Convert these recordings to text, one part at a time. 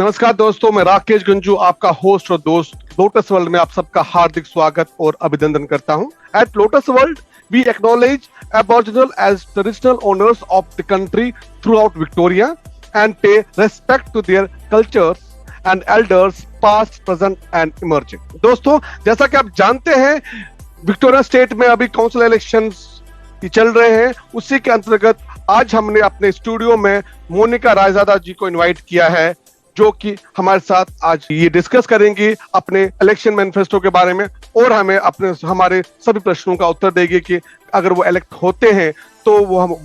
नमस्कार दोस्तों, मैं राकेश गंजू आपका होस्ट और दोस्त लोटस वर्ल्ड में आप सबका हार्दिक स्वागत और अभिनंदन करता हूं। At lotus world we acknowledge Aboriginal as traditional owners of the country throughout Victoria and pay respect to their cultures and elders past, present and emerging। दोस्तों, जैसा कि आप जानते हैं विक्टोरिया स्टेट में अभी काउंसिल इलेक्शंस चल रहे हैं। उसी के अंतर्गत आज हमने अपने स्टूडियो में मोनिका रायजादा जी को इनवाइट किया है, जो कि हमारे साथ आज ये डिस्कस करेंगी अपने इलेक्शन मैनिफेस्टो के बारे में और हमारे सभी प्रश्नों का उत्तर देगी कि अगर वो इलेक्ट होते हैं तो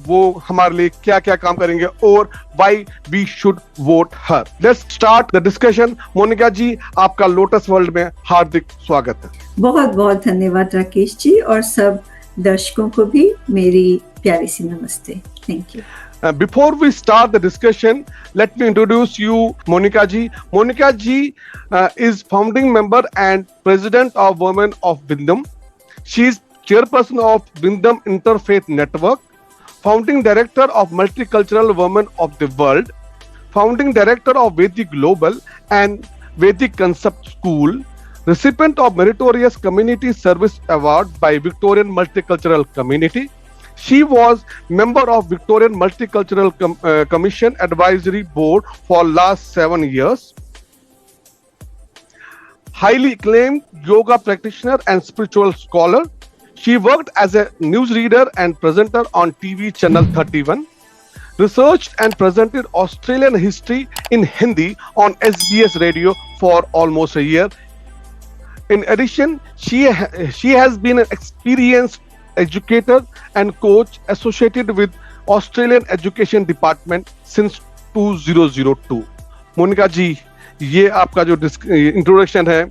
वो हमारे लिए क्या क्या काम करेंगे और why we should vote her. Let's start the discussion. Monika ji, आपका लोटस वर्ल्ड में हार्दिक स्वागत है। बहुत बहुत धन्यवाद राकेश जी, और सब दर्शकों को भी मेरी प्यारी सी नमस्ते। Thank you. Before we start the discussion, let me introduce you Monica ji. Monica ji is founding member and president of Women of Windham. She is chairperson of Windham Interfaith Network, founding director of Multicultural Women of the World, founding director of Vedic Global and Vedic Concept School, recipient of Meritorious Community Service Award by Victorian Multicultural Community. She was member of Victorian Multicultural Commission Advisory Board for last 7 years. Highly acclaimed yoga practitioner and spiritual scholar. She worked as a newsreader and presenter on TV channel 31. Researched and presented Australian history in Hindi on SBS radio for almost a year. In addition, she has been an experienced educator and coach associated with Australian Education Department since 2002. Monika ji, ये आपका जो introduction है,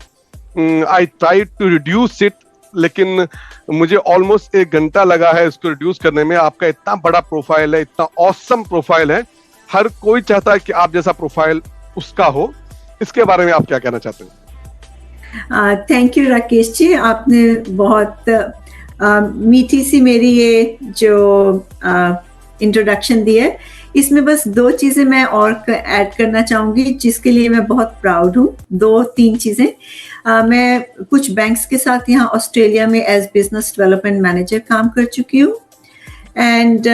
I try to reduce it, लेकिन मुझे almost 1 घंटा लगा है इसको रिड्यूस करने में। आपका इतना बड़ा प्रोफाइल है, इतना ऑसम प्रोफाइल है, हर कोई चाहता है कि आप जैसा प्रोफाइल उसका हो। इसके बारे में आप क्या कहना चाहते हैं? थैंक यू राकेश जी, आपने बहुत मीठी सी मेरी ये जो इंट्रोडक्शन दी है। इसमें बस 2 चीजें मैं और ऐड करना चाहूंगी, जिसके लिए मैं बहुत प्राउड हूँ। 2-3 चीजें। मैं कुछ बैंक्स के साथ यहाँ ऑस्ट्रेलिया में एज बिजनेस डेवलपमेंट मैनेजर काम कर चुकी हूँ, एंड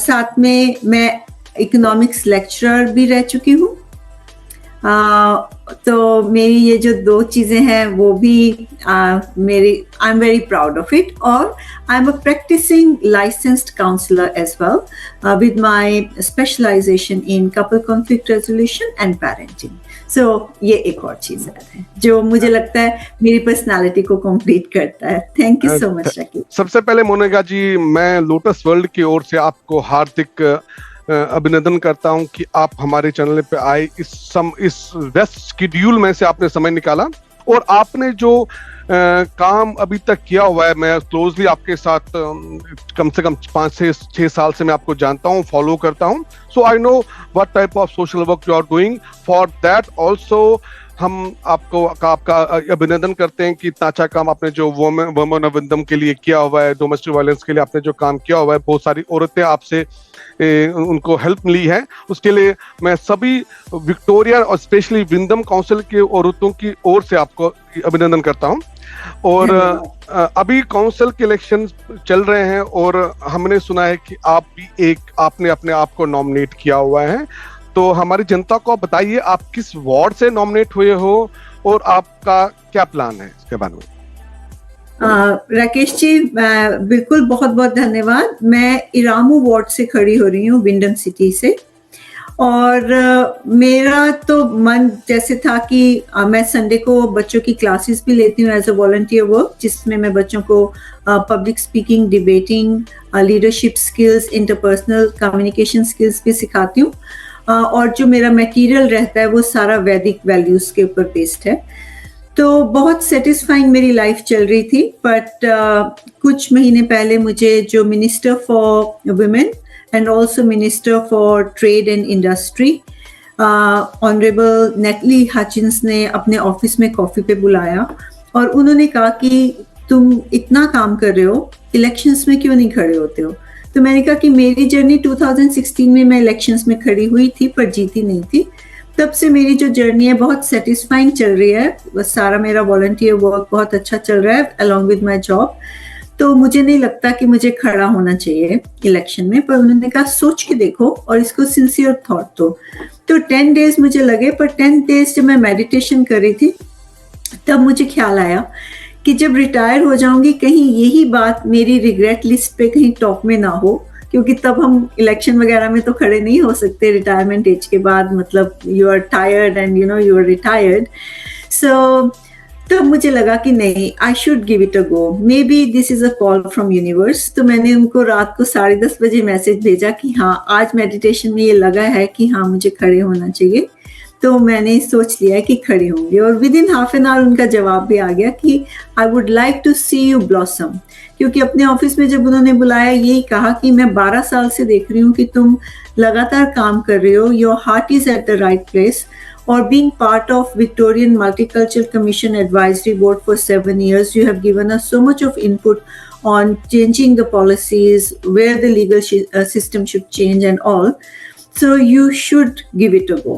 साथ में मैं इकोनॉमिक्स लेक्चरर भी रह चुकी हूँ। तो मेरी ये जो 2 चीजें हैं वो भी I am very proud of it, और I am a practising licensed counsellor as well with my specialisation in couple conflict resolution and parenting. So ये एक और चीज है जो मुझे लगता है मेरी पर्सनालिटी को कंप्लीट करता है। Thank you so much Rakesh. सबसे पहले मोनिका जी, मैं लोटस वर्ल्ड की ओर से आपको हार्दिक अभिनंदन करता हूं कि आप हमारे चैनल पे आए। इस व्यस्त शेड्यूल में से आपने समय निकाला और आपने जो काम अभी तक किया हुआ है, मैं क्लोजली आपके साथ कम से कम 5 से 6 साल से मैं आपको जानता हूं, फॉलो करता हूं। So I know what type of social work you are doing. For that also हम आपका अभिनंदन करते हैं कि इतना अच्छा काम आपने जो वुमेन ऑफ विंडम के लिए किया हुआ है, डोमेस्टिक वायलेंस के लिए आपने जो काम किया हुआ है, बहुत सारी औरतें आपसे उनको हेल्प मिली है, उसके लिए मैं सभी विक्टोरिया और स्पेशली विंडम काउंसिल के औरतों की ओर से आपको अभिनंदन करता हूं। और अभी काउंसिल के इलेक्शन चल रहे हैं और हमने सुना है कि आपने अपने आप को नॉमिनेट किया हुआ है, तो हमारी जनता को बताइए आप किस वार्ड से नॉमिनेट हुए हो और आपका क्या प्लान है इसके बारे में। राकेश जी, बिल्कुल बहुत बहुत धन्यवाद। मैं इरामू वार्ड से खड़ी हो रही हूँ, विंडम सिटी से, और मेरा तो मन जैसे था कि मैं संडे को बच्चों की क्लासेस भी लेती हूँ एज अ वॉलंटियर वर्क, जिसमें मैं बच्चों को public speaking, debating, leadership skills, interpersonal communication skills भी सिखाती हूँ, और जो मेरा मटेरियल रहता है वो सारा वैदिक वैल्यूज के ऊपर बेस्ड है। तो बहुत सेटिस्फाइंग मेरी लाइफ चल रही थी, बट कुछ महीने पहले मुझे जो minister for women and also minister for trade and industry honourable Natalie Hutchins ने अपने ऑफिस में कॉफी पे बुलाया, और उन्होंने कहा कि तुम इतना काम कर रहे हो, इलेक्शंस में क्यों नहीं खड़े होते हो। तो मैंने कहा कि मेरी जर्नी 2016 में मैं इलेक्शंस में खड़ी हुई थी पर जीती नहीं थी, तब से मेरी जो जर्नी है बहुत सेटिस्फाइंग चल रही है। सारा मेरा वॉलंटियर वर्क बहुत अच्छा चल रहा है अलॉन्ग विद माय जॉब। तो मुझे नहीं लगता कि मुझे खड़ा होना चाहिए इलेक्शन में, पर उन्होंने कहा सोच के देखो और इसको सिंसियर थॉट दो। तो 10 डेज मुझे लगे, पर 10 डेज जब मैं मेडिटेशन कर रही थी तब मुझे ख्याल आया कि जब रिटायर हो जाऊंगी कहीं यही बात मेरी रिग्रेट लिस्ट पे कहीं टॉप में ना हो, क्योंकि तब हम इलेक्शन वगैरह में तो खड़े नहीं हो सकते रिटायरमेंट एज के बाद, मतलब you are tired and you know you are retired. So तब मुझे लगा कि नहीं, I should give it a go, maybe this is a call from universe. तो मैंने उनको रात को 10:30 बजे मैसेज भेजा कि हाँ आज मेडिटेशन में ये लगा है कि हाँ मुझे खड़े होना चाहिए। तो मैंने सोच लिया कि खड़ी होंगी, और within half an hour उनका जवाब भी आ गया कि I would like to see you blossom. क्योंकि अपने ऑफिस में जब उन्होंने बुलाया यही कहा कि मैं 12 साल से देख रही हूँ कि तुम लगातार काम कर रहे हो, your heart is at the right place, or being part of Victorian Multicultural Commission Advisory Board for 7 years, you have given us so much of input on changing the policies, where the legal system should change and all. So you should give it a go.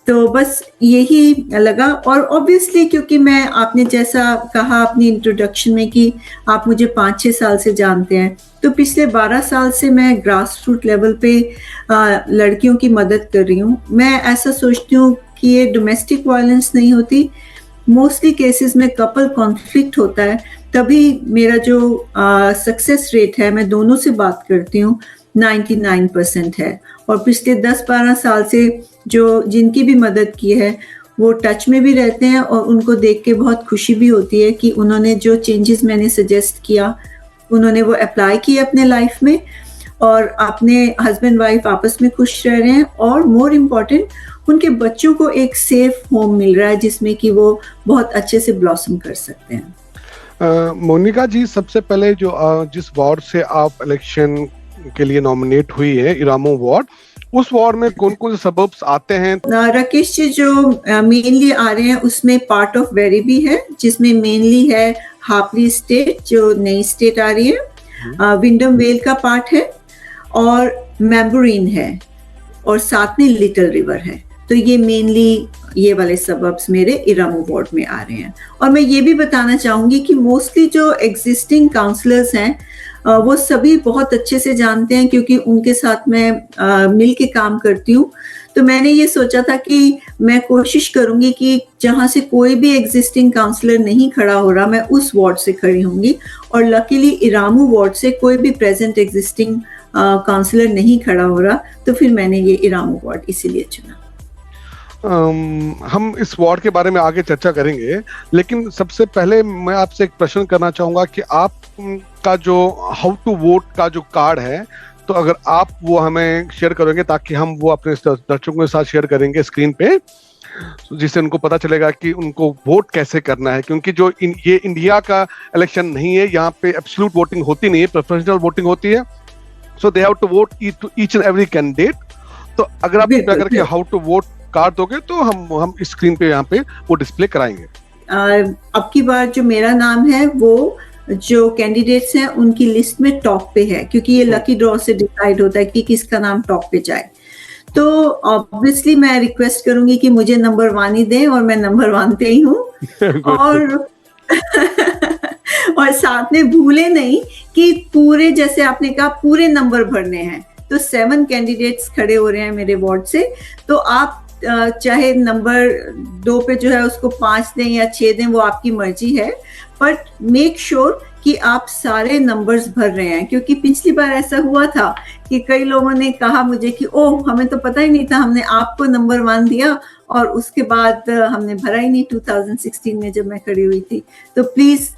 तो बस यही लगा। और obviously क्योंकि मैं, आपने जैसा कहा अपनी इंट्रोडक्शन में कि आप मुझे 5-6 साल से जानते हैं, तो पिछले 12 साल से मैं ग्रास रूट लेवल पे लड़कियों की मदद कर रही हूँ। मैं ऐसा सोचती हूँ कि ये डोमेस्टिक वायलेंस नहीं होती, मोस्टली केसेस में कपल कॉन्फ्लिक्ट होता है, तभी मेरा जो सक्सेस रेट है, मैं दोनों से बात करती हूँ, 99% है। और पिछले 10-12 साल से जो जिनकी भी मदद की है वो टच में भी रहते हैं, और उनको देख के बहुत खुशी भी होती है कि उन्होंने जो चेंजेस मैंने सजेस्ट किया उन्होंने वो अप्लाई किए अपने लाइफ में, और अपने हस्बैंड वाइफ आपस में खुश रह रहे हैं, और मोर इम्पॉर्टेंट उनके बच्चों को एक सेफ होम मिल रहा है जिसमें कि वो बहुत अच्छे से ब्लॉसम कर सकते हैं। मोनिका जी, सबसे पहले जो जिस वार्ड से आप इलेक्शन के लिए नॉमिनेट हुई है, इरामो वार्ड, उस वार्ड में कौन कौन से सबब्स आते हैं? राकेश जी, जो मेनली आ रहे हैं उसमें पार्ट ऑफ वेरी भी है, जिसमें मेनली है हापली स्टेट जो नई स्टेट आ रही है, विंडम वेल का पार्ट है, और मैम्बोरीन है, और साथ में लिटिल रिवर है। तो ये मेनली ये वाले सबब्स मेरे इरामो वार्ड में आ रहे हैं। और मैं ये भी बताना चाहूंगी कि मोस्टली जो एग्जिस्टिंग काउंसलर्स हैं वो सभी बहुत अच्छे से जानते हैं, क्योंकि उनके साथ मैं मिल के काम करती हूँ। तो मैंने ये सोचा था कि मैं कोशिश करूंगी कि जहाँ से कोई भी एग्जिस्टिंग काउंसलर नहीं खड़ा हो रहा, मैं उस वार्ड से खड़ी होंगी। और लकीली इरामो वार्ड से कोई भी प्रेजेंट एग्जिस्टिंग काउंसलर नहीं खड़ा हो रहा, तो फिर मैंने ये इरामो वार्ड इसीलिए चुना। हम इस वार्ड के बारे में आगे चर्चा करेंगे, लेकिन सबसे पहले मैं आपसे एक प्रश्न करना चाहूंगा कि आप का जो हाउ टू वोट का जो कार्ड है, तो अगर आप वो हमें शेयर करेंगे ताकि हम वो अपने दर्शकों के साथ शेयर करेंगे स्क्रीन पे, जिससे उनको पता चलेगा कि उनको वोट कैसे करना है। क्योंकि जो ये इंडिया का इलेक्शन नहीं है, यहाँ पे एब्सोल्यूट वोटिंग होती नहीं है, प्रोफेशनल वोटिंग होती है। So they have to vote each and every candidate. तो अगर आप कृपया करके हाउ टू वोट कार्ड दोगे तो हम इस स्क्रीन पे यहाँ पे वो डिस्प्ले कराएंगे। अब की बार जो मेरा नाम है वो जो कैंडिडेट्स हैं उनकी लिस्ट में टॉप पे है, क्योंकि ये लकी ड्रॉ से डिसाइड होता है कि किसका नाम टॉप पे जाए। तो ऑब्वियसली मैं रिक्वेस्ट करूंगी कि मुझे नंबर 1 ही दें, और मैं नंबर 1 पे ही हूँ। और साथ में भूले नहीं कि पूरे, जैसे आपने कहा, पूरे नंबर भरने हैं। तो 7 कैंडिडेट्स खड़े हो रहे हैं मेरे वार्ड से, तो आप चाहे नंबर 2 पे जो है उसको 5 दें या 6 दें, वो आपकी मर्जी है, बट मेक श्योर कि आप सारे नंबर्स भर रहे हैं। क्योंकि पिछली बार ऐसा हुआ था कि कई लोगों ने कहा मुझे कि ओह हमें तो पता ही नहीं था, हमने आपको नंबर 1 दिया और उसके बाद हमने भरा ही नहीं 2016 में जब मैं खड़ी हुई थी। तो प्लीज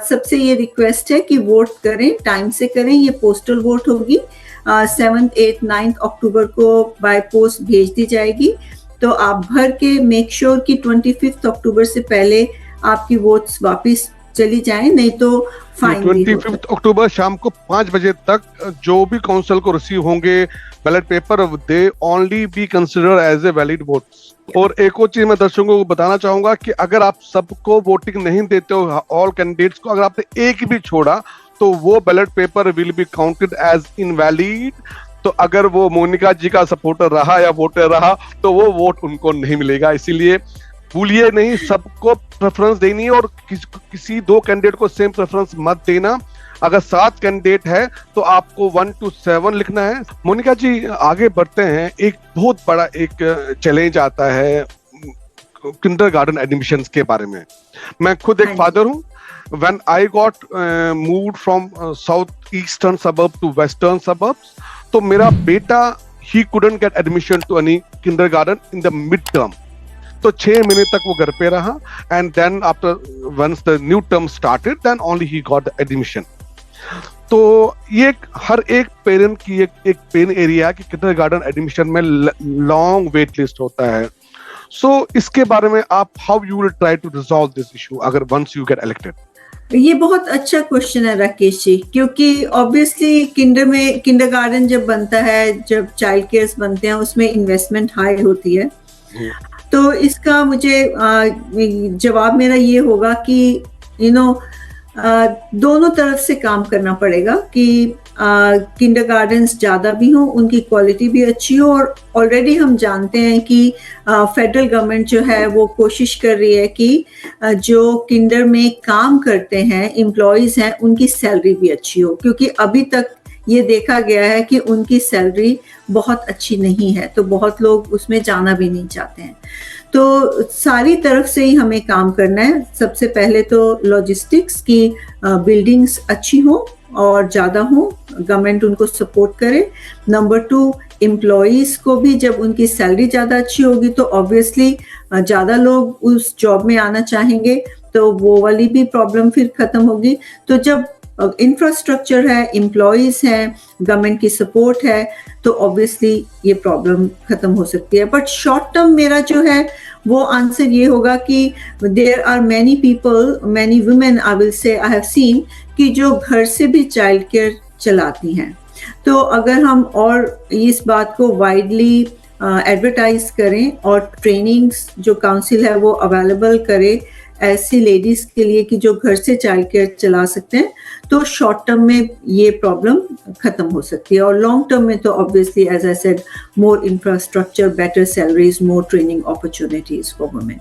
सबसे ये रिक्वेस्ट है कि वोट करें, टाइम से करें। ये पोस्टल वोट होगी, 7th, 8th, 9th अक्टूबर को बाय पोस्ट भेज दी जाएगी। तो आप भर के मेक श्योर कि 25 अक्टूबर से पहले आपकी वोट्स वापस चली जाए, नहीं तो फाइन। 25 अक्टूबर शाम को 5 बजे तक जो भी काउंसिल को रिसीव होंगे ballot paper, they only be consider as a valid votes. और एक और चीज मैं दर्शकों को बताना चाहूंगा कि अगर आप सबको वोटिंग नहीं देते हो, ऑल कैंडिडेट्स को, अगर आपने एक भी छोड़ा तो वो ballot paper will be counted as invalid. तो अगर वो मोनिका जी का सपोर्टर रहा या वोटर रहा तो वो वोट उनको नहीं मिलेगा। इसीलिए भूलिए नहीं, सबको प्रेफरेंस देनी है और किसी दो कैंडिडेट को सेम प्रेफरेंस मत देना। अगर 7 कैंडिडेट है तो आपको 1 to 7 लिखना है। मोनिका जी आगे बढ़ते हैं, एक बहुत बड़ा एक चैलेंज आता है किंडरगार्टन एडमिशंस के बारे में। मैं खुद एक फादर हूँ। When I got moved from south eastern suburb to western suburbs, तो मेरा बेटा he couldn't get admission to any kindergarten in the midterm. तो 6 महीने तक वो घर पे रहा and then after once the new term started then only he got the admission. तो ये हर एक पेरेंट की एक पेन एरिया है कि किंडरगार्टन एडमिशन में लॉन्ग वेट लिस्ट होता है। सो इसके बारे में आप how you will try to resolve this issue अगर वंस यू गेट इलेक्टेड? ये बहुत अच्छा क्वेश्चन है राकेश जी, क्योंकि ऑब्वियसली किंडरगार्टन जब बनता है, जब चाइल्ड केयर्स बनते हैं, उसमें इन्वेस्टमेंट हाई होती है। तो इसका मुझे जवाब मेरा ये होगा कि दोनों तरफ से काम करना पड़ेगा कि किंडरगार्टन्स ज़्यादा भी हों, उनकी क्वालिटी भी अच्छी हो। और ऑलरेडी हम जानते हैं कि फेडरल गवर्नमेंट जो है वो कोशिश कर रही है कि जो किंडर में काम करते हैं एम्प्लॉयज़ हैं, उनकी सैलरी भी अच्छी हो, क्योंकि अभी तक ये देखा गया है कि उनकी सैलरी बहुत अच्छी नहीं है, तो बहुत लोग उसमें जाना भी नहीं चाहते हैं। तो सारी तरफ से ही हमें काम करना है। सबसे पहले तो लॉजिस्टिक्स की बिल्डिंग्स अच्छी हो और ज़्यादा हो, गवर्नमेंट उनको सपोर्ट करे। नंबर 2, एम्प्लॉयज़ को भी जब उनकी सैलरी ज़्यादा अच्छी होगी तो ऑब्वियसली ज़्यादा लोग उस जॉब में आना चाहेंगे, तो वो वाली भी प्रॉब्लम फिर ख़त्म होगी। तो जब इंफ्रास्ट्रक्चर है, एम्प्लॉयज़ हैं, गवर्नमेंट की सपोर्ट है, तो ऑब्वियसली ये प्रॉब्लम खत्म हो सकती है। बट शॉर्ट टर्म मेरा जो है वो आंसर ये होगा कि there are many people, many women I will say, I have seen, कि जो घर से भी चाइल्ड केयर चलाती हैं। तो अगर हम और इस बात को वाइडली एडवर्टाइज करें और ट्रेनिंग्स जो काउंसिल है वो अवेलेबल करे ऐसी लेडीज के लिए कि जो घर से चाइल्ड केयर चला सकते हैं, तो शॉर्ट टर्म में ये प्रॉब्लम खत्म हो सकती है। और लॉन्ग टर्म में तो obviously as I said, more infrastructure, better salaries, more training opportunities for women,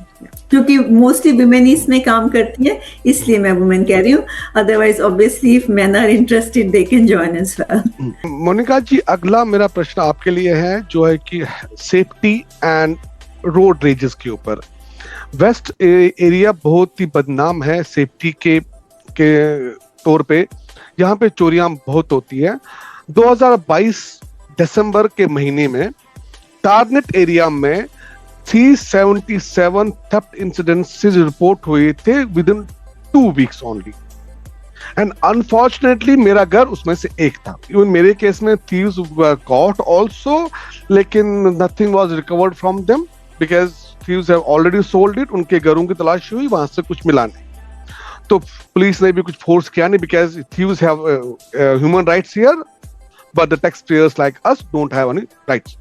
क्योंकि मोस्टली वुमेन इसमें काम करती है, इसलिए मैं वुमेन कह रही हूँ। Otherwise obviously if men are interested they can join as well. Monika ji, अगला मेरा प्रश्न आपके लिए है जो है कि सेफ्टी एंड रोड रेजेस के ऊपर। वेस्ट एरिया बहुत ही बदनाम है सेफ्टी के तौर पे, यहाँ पे चोरियां बहुत होती है। 2022 दिसंबर के महीने में टारनेट एरिया में 377 थेफ्ट इंसिडेंट्स रिपोर्ट हुए थे with in 2 weeks only, and unfortunately मेरा घर उसमें से एक था। इवन मेरे केस में थीव्स वर कॉट आल्सो, लेकिन nothing was recovered from them because thieves have already sold it. उनके घरों की तलाशी हुई, वहां से कुछ मिला नहीं, तो पुलिस ने भी कुछ फोर्स किया नहीं, because thieves have human rights here but the tax payers like us don't have any rights.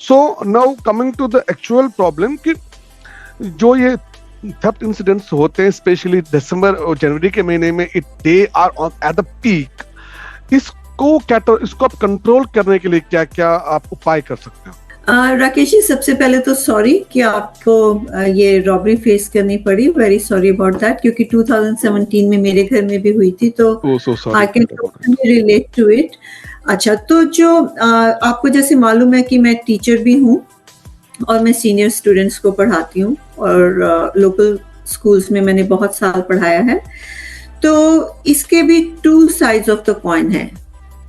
So now coming to the actual problem कि जो ये थेफ्ट इंसिडेंट्स होते हैं स्पेशली दिसंबर और जनवरी के महीने में, they are on at the peak. इसको आप कंट्रोल करने के लिए क्या क्या आप उपाय कर सकते हो? राकेश जी, सबसे पहले तो सॉरी कि आपको ये रॉबरी फेस करनी पड़ी। वेरी सॉरी अबाउट दैट, क्योंकि 2017 में मेरे घर में भी हुई थी, तो I can totally relate to it. अच्छा, तो जो आपको जैसे मालूम है कि मैं टीचर भी हूँ और मैं सीनियर स्टूडेंट्स को पढ़ाती हूँ, और लोकल स्कूल्स में मैंने बहुत साल पढ़ाया है। तो इसके भी 2 साइड्स ऑफ द कॉइन है।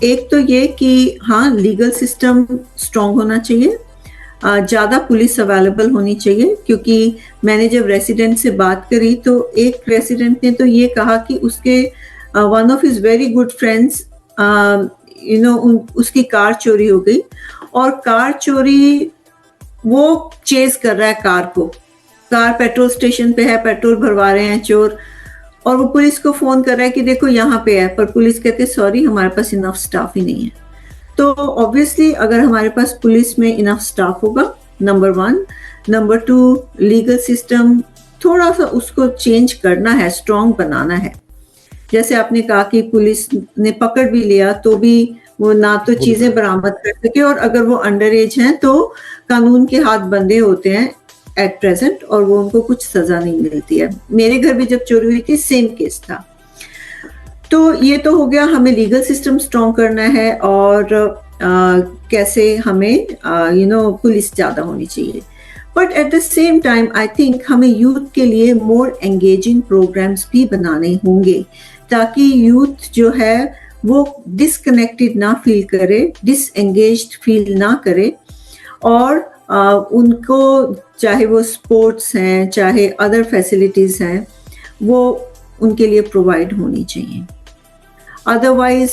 एक तो ये कि हाँ, लीगल सिस्टम स्ट्रॉन्ग होना चाहिए, ज़्यादा पुलिस अवेलेबल होनी चाहिए, क्योंकि मैंने जब रेसिडेंट से बात करी तो एक रेसिडेंट ने तो ये कहा कि उसके one of his very good friends उसकी कार चोरी हो गई, और कार चोरी वो चेज कर रहा है कार को। कार पेट्रोल स्टेशन पे है, पेट्रोल भरवा रहे हैं चोर, और वो पुलिस को फोन कर रहा है कि देखो यहाँ पे है, पर पुलिस कहते सॉरी हमारे पास इनफ स्टाफ ही नहीं है। तो ऑब्वियसली अगर हमारे पास पुलिस में इनफ स्टाफ होगा, नंबर 1, नंबर 2 लीगल सिस्टम थोड़ा सा उसको चेंज करना है, स्ट्रॉन्ग बनाना है। जैसे आपने कहा कि पुलिस ने पकड़ भी लिया तो भी वो ना तो चीजें बरामद कर सके, और अगर वो अंडर एज हैं तो कानून के हाथ बंधे होते हैं एट प्रेजेंट, और वो उनको कुछ सजा नहीं मिलती है। मेरे घर भी जब चोरी हुई थी सेम केस था। तो ये तो हो गया, हमें लीगल सिस्टम स्ट्रॉन्ग करना है, और कैसे हमें पुलिस ज्यादा होनी चाहिए। But at the same time I think हमें यूथ के लिए मोर एंगेजिंग प्रोग्राम्स भी बनाने होंगे, ताकि यूथ जो है वो डिसकनेक्टेड ना फील करे, डिसएंगेज्ड फील ना करे, और उनको चाहे वो स्पोर्ट्स हैं चाहे अदर फैसिलिटीज हैं वो उनके लिए प्रोवाइड होनी चाहिए। अदरवाइज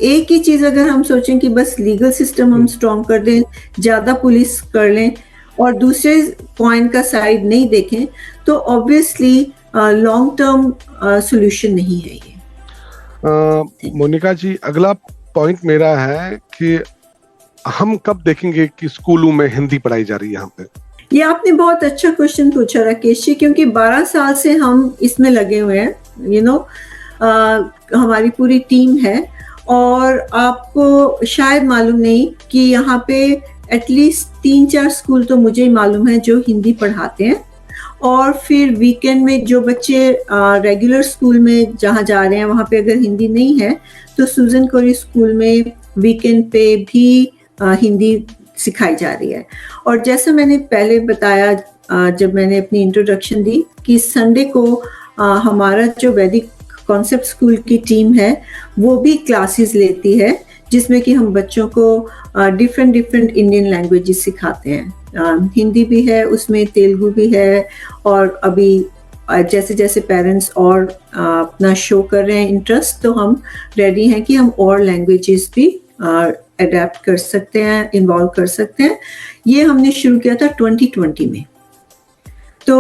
एक ही चीज अगर हम सोचें कि बस लीगल सिस्टम हम स्ट्रॉन्ग कर दें, ज्यादा पुलिस कर लें, और दूसरे कॉइन का साइड नहीं देखें, तो ऑब्वियसली लॉन्ग टर्म सॉल्यूशन नहीं है ये। मोनिका जी, अगला पॉइंट मेरा है कि हम कब देखेंगे कि स्कूलों में हिंदी पढ़ाई जा रही है यहाँ पे? ये आपने बहुत अच्छा क्वेश्चन पूछा राकेश जी, क्योंकि 12 साल से हम इसमें लगे हुए हैं, हमारी पूरी टीम है, और आपको शायद मालूम नहीं कि यहाँ पे एटलीस्ट 3-4 स्कूल तो मुझे ही मालूम है जो हिंदी पढ़ाते हैं, और फिर वीकेंड में जो बच्चे रेगुलर स्कूल में जहाँ जा रहे हैं वहाँ पे अगर हिंदी नहीं है तो सुजन कोरी स्कूल में वीकेंड पे भी हिंदी सिखाई जा रही है। और जैसा मैंने पहले बताया जब मैंने अपनी इंट्रोडक्शन दी कि संडे को हमारा जो वैदिक कॉन्सेप्ट स्कूल की टीम है वो भी क्लासेस लेती है, जिसमें कि हम बच्चों को डिफरेंट इंडियन लैंग्वेजेस सिखाते हैं। हिंदी भी है उसमें, तेलुगु भी है, और अभी जैसे जैसे पेरेंट्स और अपना शो कर रहे हैं इंटरेस्ट, तो हम रेडी हैं कि हम और लैंग्वेजेस भी अडेप्ट कर सकते हैं, इन्वॉल्व कर सकते हैं। ये हमने शुरू किया था 2020 में। तो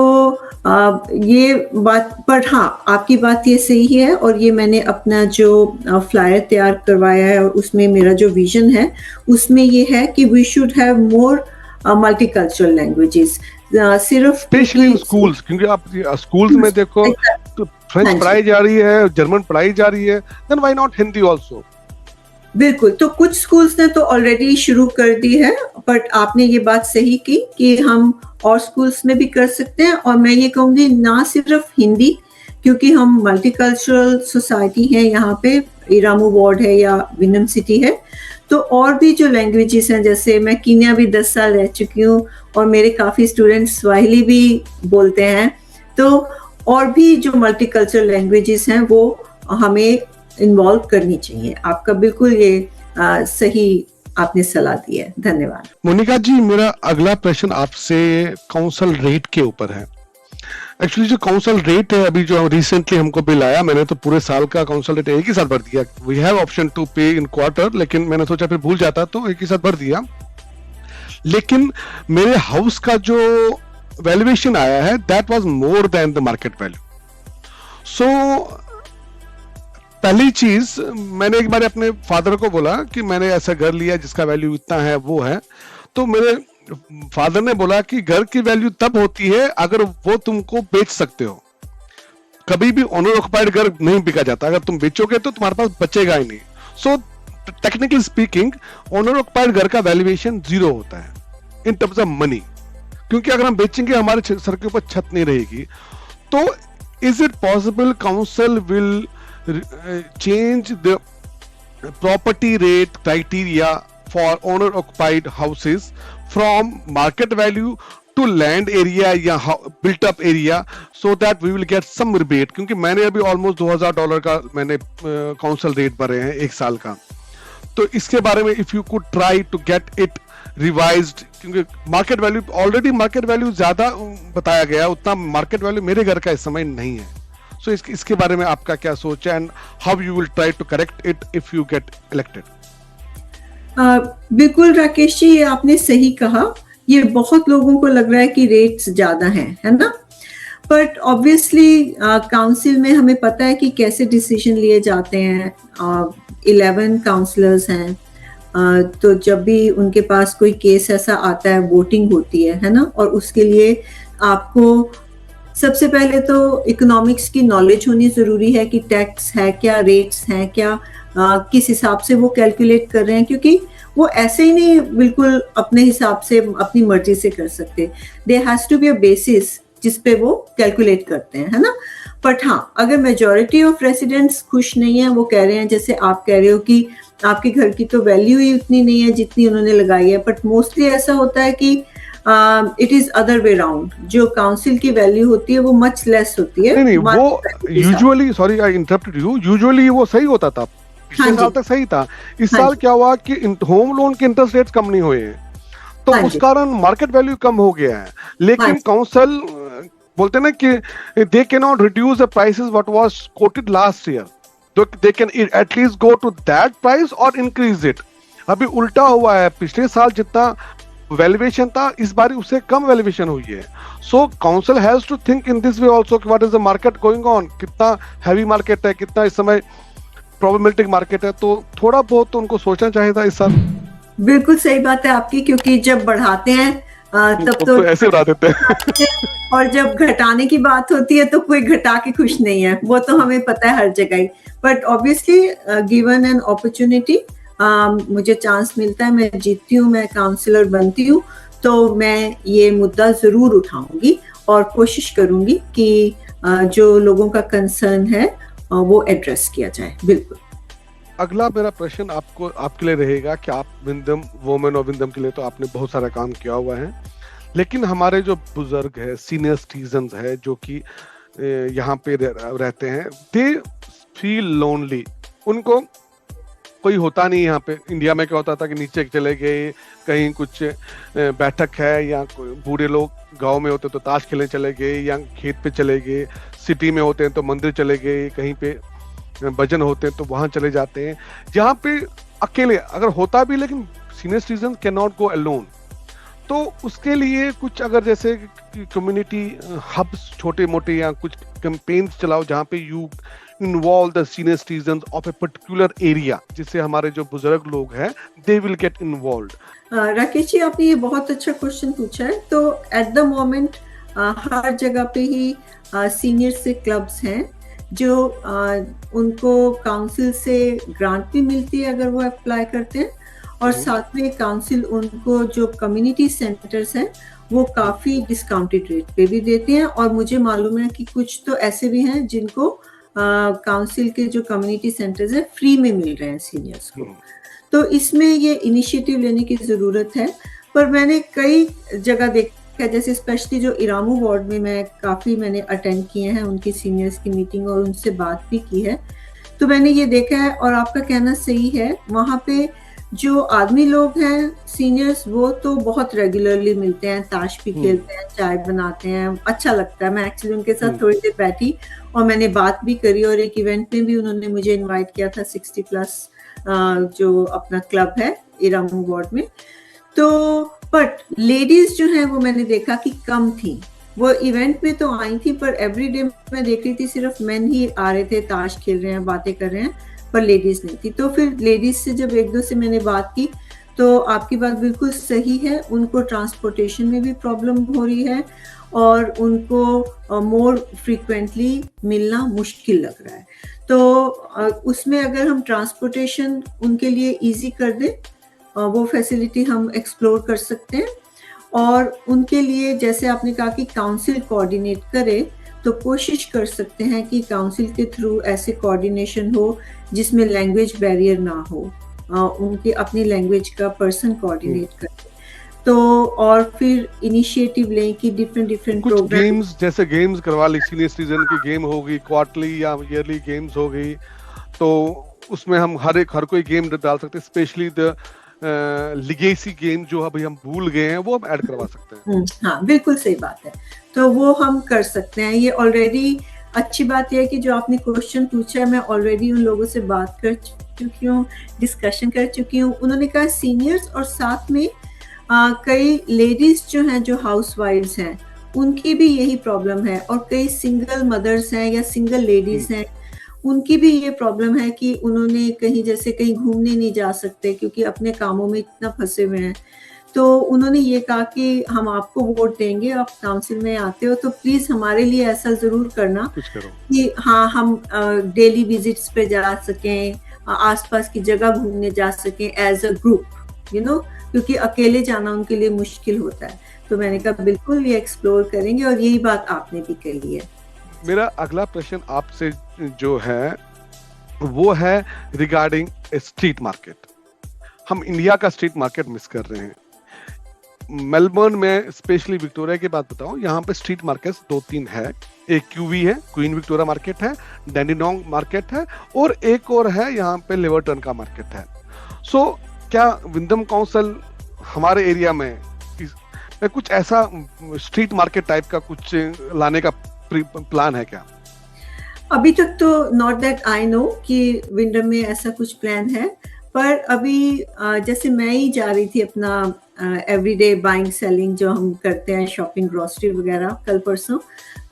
ये बात, पर हाँ आपकी बात ये सही है, और ये मैंने अपना जो फ्लायर तैयार करवाया है और उसमें मेरा जो विजन है उसमें ये है कि we should have more multicultural languages, सिर्फ स्पेशली इन स्कूल्स, क्योंकि आप स्कूल्स में देखो तो फ्रेंच पढ़ाई जा रही है, जर्मन पढ़ाई जा रही है, then why not Hindi also? बिल्कुल, तो कुछ स्कूल्स ने तो ऑलरेडी शुरू कर दी है, बट आपने ये बात सही की कि हम और स्कूल्स में भी कर सकते हैं। और मैं ये कहूँगी ना सिर्फ हिंदी, क्योंकि हम मल्टीकल्चरल सोसाइटी है यहाँ पे, इरामू वार्ड है या विनम सिटी है, तो और भी जो लैंग्वेजेस हैं, जैसे मैं कीनिया भी 10 साल रह चुकी हूँ और मेरे काफ़ी स्टूडेंट्स स्वाहिली भी बोलते हैं, तो और भी जो मल्टीकल्चरल लैंग्वेजेस हैं वो हमें इन्वॉल्व करनी चाहिए। आपका बिल्कुल ये सही आपने सलाह दी है, धन्यवाद। मोनिका जी, मेरा अगला प्रश्न आपसे काउंसिल रेट के ऊपर है। एक्चुअली जो काउंसिल रेट है, अभी जो रिसेंटली हमको बिल आया, मैंने तो पूरे साल का काउंसिल रेट एक ही साथ भर दिया। वी हैव ऑप्शन टू पे इन क्वार्टर, लेकिन मैंने सोचा फिर भूल जाता तो एक ही साथ भर दिया। लेकिन मेरे हाउस का जो वैल्यूएशन आया है that was more than the market value. So पहली चीज, मैंने एक बार अपने फादर को बोला कि मैंने ऐसा घर लिया जिसका वैल्यू इतना है वो है, तो मेरे फादर ने बोला कि घर की वैल्यू तब होती है अगर वो तुमको बेच सकते हो। कभी भी ओनर ऑक्युपाइड घर नहीं बिका जाता, अगर तुम बेचोगे तो तुम्हारे पास बचेगा ही नहीं। So technically speaking owner occupied घर का वैल्यूएशन 0 होता है इन टर्म्स ऑफ मनी, क्योंकि अगर हम बेचेंगे हमारे सर के ऊपर छत नहीं रहेगी। तो is it possible council will change the property rate criteria for owner occupied houses from market value to land area या built up area, so that we will get some rebate? क्योंकि मैंने अभी ऑलमोस्ट $2000 का मैंने council rate भरे हैं एक साल का, तो इसके बारे में if you could try to get it revised, क्योंकि market value already market value ज्यादा बताया गया, उतना मार्केट वैल्यू मेरे घर का इस समय नहीं है। So, इसके बारे में आपका क्या सोच है, and how you will try to correct it if you get elected? बिल्कुल राकेश जी, ये आपने सही कहा। ये बहुत लोगों को लग रहा है कि रेट्स ज्यादा हैं, है ना, बट ऑब्वियसली काउंसिल में हमें पता है कि कैसे डिसीजन लिए जाते हैं। 11 काउंसलर्स हैं, तो जब भी उनके पास कोई केस ऐसा आता है वोटिंग होती है ना, और उसके लिए आपको सबसे पहले तो इकोनॉमिक्स की नॉलेज होनी ज़रूरी है कि टैक्स है क्या, रेट्स हैं क्या, किस हिसाब से वो कैलकुलेट कर रहे हैं, क्योंकि वो ऐसे ही नहीं बिल्कुल अपने हिसाब से अपनी मर्जी से कर सकते। There has to be a basis जिस पे वो कैलकुलेट करते हैं, है ना। बट हाँ, अगर मेजॉरिटी ऑफ रेसिडेंट्स खुश नहीं है, वो कह रहे हैं जैसे आप कह रहे हो कि आपके घर की तो वैल्यू ही उतनी नहीं है जितनी उन्होंने लगाई है, बट मोस्टली ऐसा होता है कि it is other way round, जो काउंसिल की वैल्यू होती है वो मच लेस होती है। नहीं वो usually, sorry I interrupted you, usually वो सही होता था, पिछले साल तक सही था। इस साल क्या हुआ कि होम लोन के इंटरेस्ट रेट्स कम नहीं हुए हैं, तो उस कारण मार्केट वैल्यू कम हो गया है। लेकिन काउंसिल बोलते ना कि they can not reduce the prices what was quoted last year, they can at least go to that price और इंक्रीज इट। अभी उल्टा हुआ है, पिछले साल जितना वैल्यूएशन था इस बार उससे कम वैल्यूएशन हुई है। So council has to think in this way also कि what is the market going on, कितना हैवी मार्केट है, कितना इस समय प्रोबेबिलिटी मार्केट है, तो थोड़ा बहुत तो उनको सोचना चाहिए था इस साल। बिल्कुल सही बात है आपकी, क्योंकि जब बढ़ाते हैं तब तो ऐसे बढ़ा देते हैं और जब घटाने की बात होती है तो कोई घटा के खुश नहीं है, वो तो हमें पता है हर जगह ही। But obviously given an opportunity, मुझे चांस मिलता है, मैं जीतती हूँ, मैं काउंसिलर बनती हूँ, तो मैं ये मुद्दा जरूर उठाऊंगी और कोशिश करूंगी कि जो लोगों का कंसर्न है वो एड्रेस किया जाए। बिल्कुल। अगला मेरा प्रश्न आपके लिए रहेगा कि आप विंडम वुमेन और विंडम के लिए तो आपने बहुत सारा काम किया हुआ है, लेकिन हमारे जो बुजुर्ग है, सीनियर सिटीजन है, जो कि यहाँ पे रहते हैं, दे फील लोनली। उनको कोई होता नहीं। यहाँ पे इंडिया में क्या होता था कि नीचे चले गए, कहीं कुछ बैठक है, या बूढ़े लोग गांव में होते तो ताश खेलने चले गए या खेत पे चले गए, सिटी में होते हैं तो मंदिर चले गए, कहीं पे भजन होते हैं तो वहां चले जाते हैं। यहाँ पे अकेले अगर होता भी, लेकिन senior citizen can not go alone. तो उसके लिए कुछ अगर जैसे कम्युनिटी हब्स छोटे मोटे या कुछ कैंपेन्स चलाओ जहाँ पे you involve the senior citizen of a particular area, जिससे हमारे जो बुजुर्ग लोग हैं they will get involved. Rakesh ji, आपने ये बहुत अच्छा क्वेश्चन पूछा है। तो एट द मोमेंट हर जगह पे ही सीनियर से क्लब्स हैं जो उनको काउंसिल से ग्रांट भी मिलती है अगर वो अप्लाई करते हैं, और साथ में काउंसिल उनको जो कम्युनिटी सेंटर्स हैं वो काफी डिस्काउंटेड रेट पे भी देते हैं। और मुझे मालूम है कि कुछ तो ऐसे भी हैं जिनको काउंसिल के जो कम्युनिटी सेंटर्स है फ्री में मिल रहे हैं सीनियर्स को। तो इसमें ये इनिशिएटिव लेने की जरूरत है। पर मैंने कई जगह देखा, जैसे स्पेशली जो इरामू वार्ड में मैंने अटेंड किए हैं उनकी सीनियर्स की मीटिंग और उनसे बात भी की है, तो मैंने ये देखा है, और आपका कहना सही है, वहाँ पे जो आदमी लोग हैं सीनियर्स वो तो बहुत रेगुलरली मिलते हैं, ताश भी खेलते हैं, चाय बनाते हैं, अच्छा लगता है। मैं एक्चुअली उनके साथ थोड़ी देर बैठी और मैंने बात भी करी, और एक इवेंट में भी उन्होंने मुझे इनवाइट किया था 60+ जो अपना क्लब है इरामू वार्ड में। तो बट लेडीज जो हैं वो मैंने देखा कि कम थी। वो इवेंट में तो आई थी, पर एवरीडे मैं देख रही थी सिर्फ मेन ही आ रहे थे, ताश खेल रहे हैं, बातें कर रहे हैं, पर लेडीज नहीं थी। तो फिर लेडीज से जब एक दो से मैंने बात की, तो आपकी बात बिल्कुल सही है, उनको ट्रांसपोर्टेशन में भी प्रॉब्लम हो रही है और उनको मोर फ्रीक्वेंटली मिलना मुश्किल लग रहा है। तो उसमें अगर हम ट्रांसपोर्टेशन उनके लिए इजी कर दें, वो फैसिलिटी हम एक्सप्लोर कर सकते हैं। और उनके लिए जैसे आपने कहा कि काउंसिल कोऑर्डिनेट करे, तो कोशिश कर सकते हैं कि काउंसिल के थ्रू ऐसे कोऑर्डिनेशन हो जिसमें लैंग्वेज बैरियर ना हो, उनकी अपनी लैंग्वेज का पर्सन कोऑर्डिनेट करे। तो और फिर इनिशिएटिव लें कि डिफरेंट प्रोग्राम, गेम्स जैसे गेम्स करवा ली, सीनियर सिटीजन की गेम होगी, क्वार्टरली या ईयरली गेम्स हो गई, तो उसमें हम हर कोई गेम डाल सकते हैं, स्पेशली द लिगेसी गेम जो अभी हम भूल गए हैं वो हम ऐड करवा सकते हैं। हाँ, बिल्कुल सही बात है, तो वो हम कर सकते हैं। ये ऑलरेडी अच्छी बात यह है कि जो आपने क्वेश्चन पूछा है, मैं ऑलरेडी उन लोगों से बात कर चुकी हूँ, डिस्कशन कर चुकी हूँ। उन्होंने कहा सीनियर्स और साथ में कई लेडीज जो हैं, जो हाउसवाइफ्स हैं, उनकी भी यही प्रॉब्लम है, और कई सिंगल मदर्स हैं या सिंगल लेडीज हैं, उनकी भी ये प्रॉब्लम है कि उन्होंने कहीं घूमने नहीं जा सकते क्योंकि अपने कामों में इतना फंसे हुए हैं। तो उन्होंने ये कहा कि हम आपको वोट देंगे, आप काउंसिल में आते हो तो प्लीज हमारे लिए ऐसा जरूर करना कि हाँ, हम डेली विजिट्स पे जा सकें, आसपास की जगह घूमने जा सकें एज अ ग्रुप, क्योंकि अकेले जाना उनके लिए मुश्किल होता है। तो मैंने कहा बिल्कुल ये एक्सप्लोर करेंगे, और यही बात आपने भी कही है। मेरा अगला प्रश्न आपसे जो है वो है रिगार्डिंग स्ट्रीट मार्केट। हम इंडिया का स्ट्रीट मार्केट मिस कर रहे हैं। मेलबर्न में, स्पेशली विक्टोरिया की बात बताऊं, यहाँ पे स्ट्रीट मार्केट्स 2-3 है। एक क्यूवी है, क्वीन विक्टोरिया मार्केट है, डैंडीनोंग मार्केट है, और एक और है यहाँ पे लेवर्टन का मार्केट है। सो क्या विंडम काउंसिल हमारे एरिया में कुछ ऐसा स्ट्रीट मार्केट टाइप का कुछ लाने का प्लान है क्या? अभी तक तो नॉट दैट आई नो कि विंडम में ऐसा कुछ प्लान है, पर अभी जैसे मैं ही जा रही थी अपना एवरीडे बाइंग सेलिंग जो हम करते हैं, शॉपिंग ग्रोसरी वगैरह, कल परसों,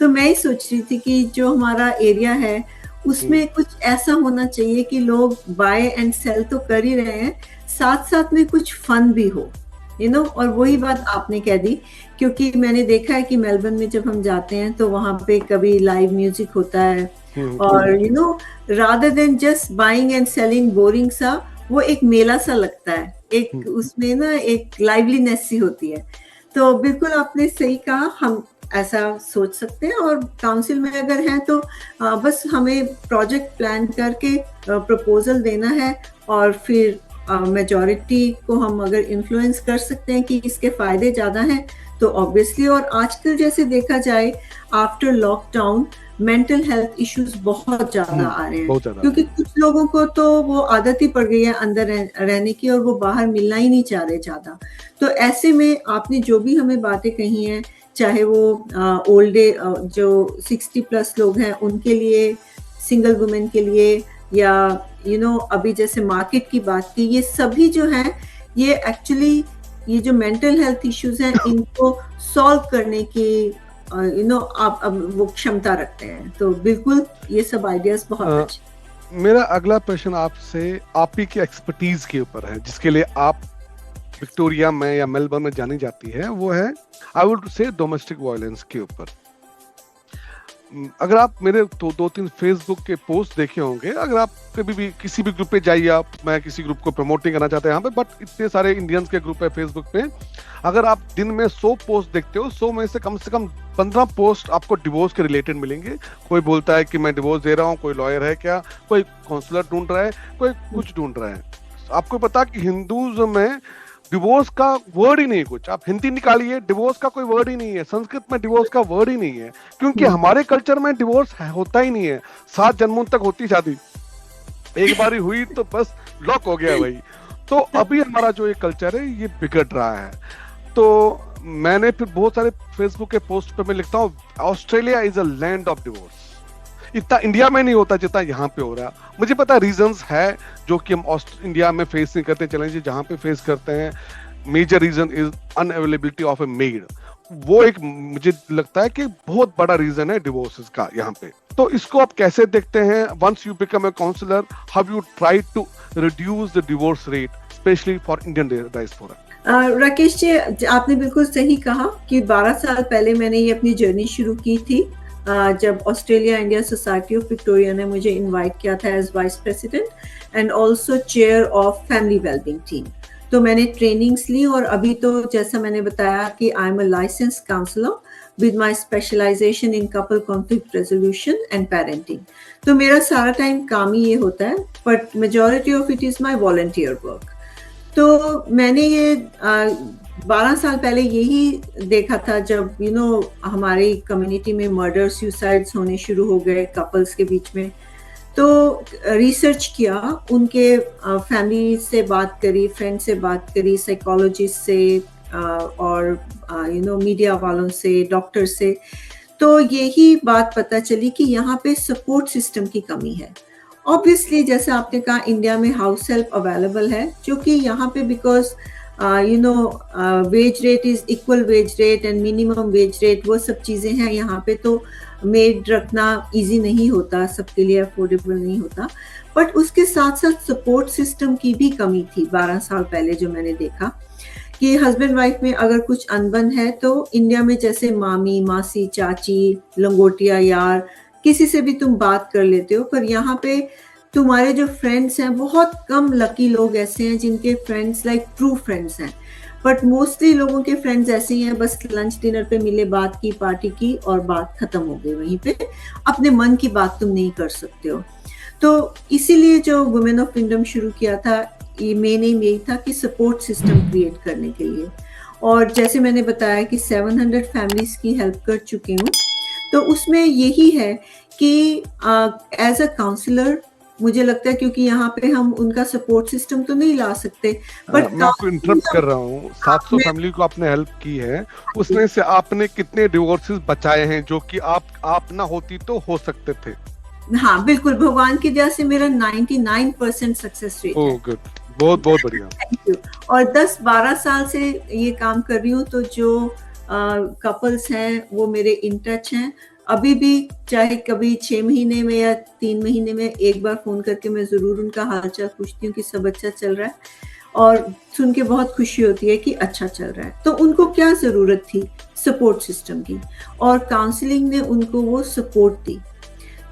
तो मैं ही सोच रही थी कि जो हमारा एरिया है उसमें कुछ ऐसा होना चाहिए कि लोग बाय एंड सेल तो कर ही रहे हैं, साथ साथ में कुछ फन भी हो, और वही बात आपने कह दी, क्योंकि मैंने देखा है कि मेलबर्न में जब हम जाते हैं तो वहाँ पे कभी लाइव म्यूजिक होता है, और rather than just buying and selling boring सा, वो एक मेला सा लगता है, एक उसमें ना एक लाइवलीनेस सी होती है। तो बिल्कुल आपने सही कहा, हम ऐसा सोच सकते हैं, और काउंसिल में अगर है तो बस हमें प्रोजेक्ट प्लान करके प्रपोजल देना है, और फिर मेजॉरिटी को हम अगर इन्फ्लुएंस कर सकते हैं कि इसके फायदे ज्यादा हैं तो ऑब्वियसली। और आजकल जैसे देखा जाए after lockdown mental health issues बहुत ज्यादा आ रहे हैं, क्योंकि कुछ लोगों को तो वो आदत ही पड़ गई है अंदर रहने की, और वो बाहर मिलना ही नहीं चाह रहे ज्यादा। तो ऐसे में आपने जो भी हमें बातें कही हैं, चाहे वो ओल्ड जो 60+ लोग हैं उनके लिए, सिंगल वुमेन के लिए, या अभी जैसे मार्केट की बात की, ये सभी जो हैं ये एक्चुअली ये जो मेंटल हेल्थ इश्यूज हैं इनको सॉल्व करने की आप अब वो क्षमता रखते हैं। तो बिल्कुल ये सब आइडियाज बहुत अच्छे। मेरा अगला प्रश्न आपसे आप ही की एक्सपर्टीज के ऊपर है, जिसके लिए आप विक्टोरिया में या मेलबर्न में जानी जाती है, वो है I would say domestic violence के ऊपर। अगर आप मेरे 2-3 फेसबुक के पोस्ट देखे होंगे, अगर आप कभी भी किसी भी ग्रुप पे जाइए, आप, मैं किसी ग्रुप को प्रमोट नहीं करना चाहता यहाँ पे, बट इतने सारे इंडियंस के ग्रुप है फेसबुक पे, अगर आप दिन में 100 पोस्ट देखते हो, 100 में से कम 15 पोस्ट आपको डिवोर्स के रिलेटेड मिलेंगे। कोई बोलता है कि मैं डिवोर्स दे रहा हूँ, कोई लॉयर है क्या, कोई काउंसलर ढूंढ रहा है, कोई कुछ ढूंढ रहा है। आपको पता कि हिंदूज में डिवोर्स का वर्ड ही नहीं, कुछ आप हिंदी निकालिए, डिवोर्स का कोई वर्ड ही नहीं है, संस्कृत में डिवोर्स का वर्ड ही नहीं है, क्योंकि हमारे कल्चर में डिवोर्स होता ही नहीं है। 7 जन्मों तक होती शादी, एक बारी हुई तो बस लॉक हो गया भाई। तो अभी हमारा जो ये कल्चर है ये बिगड़ रहा है। तो मैंने फिर बहुत सारे फेसबुक के पोस्ट पे मैं लिखता हूँ, Australia is a land of divorce. इतना इंडिया में नहीं होता जितना यहाँ पे हो रहा है। मुझे पता रीजंस है जो कि हम इंडिया में फेस नहीं करते, चैलेंजेस जहाँ पे फेस करते हैं। Major reason is unavailability of a maid. वो एक मुझे लगता है कि बहुत बड़ा रीजन है डिवोर्सेस का यहाँ पे। तो इसको आप कैसे देखते हैं? Once you become a counsellor, how you try to reduce the divorce rate specially for Indian diaspora? Rakesh ji, आपने बिल्कुल सही कहा कि 12 साल पहले मैंने ये अपनी जर्नी शुरू की थी, जब Australia India Society of Victoria ने मुझे इनवाइट किया था as vice president and also chair of family wellbeing team. तो मैंने ट्रेनिंग्स ली, और अभी तो जैसा मैंने बताया कि I am a license counselor with my specialisation in couple conflict resolution and parenting. तो मेरा सारा टाइम काम ही ये होता है, but majority of it is my volunteer work. तो मैंने ये 12 साल पहले यही देखा था जब हमारी कम्युनिटी में मर्डर सुसाइड्स होने शुरू हो गए कपल्स के बीच में। तो रिसर्च किया, उनके फैमिली से बात करी, फ्रेंड से बात करी, साइकोलॉजिस्ट से, और मीडिया वालों से, डॉक्टर से। तो यही बात पता चली कि यहाँ पे सपोर्ट सिस्टम की कमी है। ऑब्वियसली जैसे आपने कहा, इंडिया में हाउस हेल्प अवेलेबल है, जो कि यहाँ पे because wage rate is equal wage rate and minimum wage rate, वो सब चीज़ें हैं यहाँ पे। तो मेड रखना इजी नहीं होता, सबके लिए अफोर्डेबल नहीं होता। बट उसके साथ साथ सपोर्ट सिस्टम की भी कमी थी 12 साल पहले, जो मैंने देखा कि हस्बैंड वाइफ में अगर कुछ अनबन है तो इंडिया में जैसे मामी, मासी, चाची, लंगोटिया यार, किसी से भी तुम बात कर लेते हो, पर यहाँ पे तुम्हारे जो फ्रेंड्स हैं, बहुत कम लकी लोग ऐसे हैं जिनके फ्रेंड्स लाइक ट्रू फ्रेंड्स हैं, बट मोस्टली लोगों के फ्रेंड्स ऐसे ही हैं, बस लंच डिनर पे मिले, बात की, पार्टी की और बात खत्म हो गई वहीं पे, अपने मन की बात तुम नहीं कर सकते हो। तो इसीलिए जो वुमेन ऑफ किंगडम शुरू किया था, ये मेन एम यही था कि सपोर्ट सिस्टम क्रिएट करने के लिए। और जैसे मैंने बताया कि 700 फैमिलीज की हेल्प कर चुकी हूँ, तो उसमें यही है कि एज अ काउंसलर मुझे लगता है, क्योंकि यहाँ पे हम उनका सपोर्ट सिस्टम तो नहीं ला सकते, बट मैं आपको इंटरप्ट कर रहा हूँ। 700 फैमिली को आपने हेल्प की है, उसमें से आपने कितने डिवोर्सेस बचाए हैं जो कि आप ना होती तो हो सकते थे? हाँ बिल्कुल, भगवान की दया से मेरा 99% सक्सेस रेट है। गुड, बहुत बहुत बढ़िया। Thank you. और 10-12 साल से ये काम कर रही हूँ, तो जो कपल्स हैं वो मेरे इन टच हैं अभी भी, चाहे कभी 6 महीने में या 3 महीने में एक बार फोन करके मैं जरूर उनका हालचाल पूछती हूँ कि सब अच्छा चल रहा है, और सुन के बहुत खुशी होती है कि अच्छा चल रहा है। तो उनको क्या जरूरत थी? सपोर्ट सिस्टम की, और काउंसलिंग ने उनको वो सपोर्ट दी।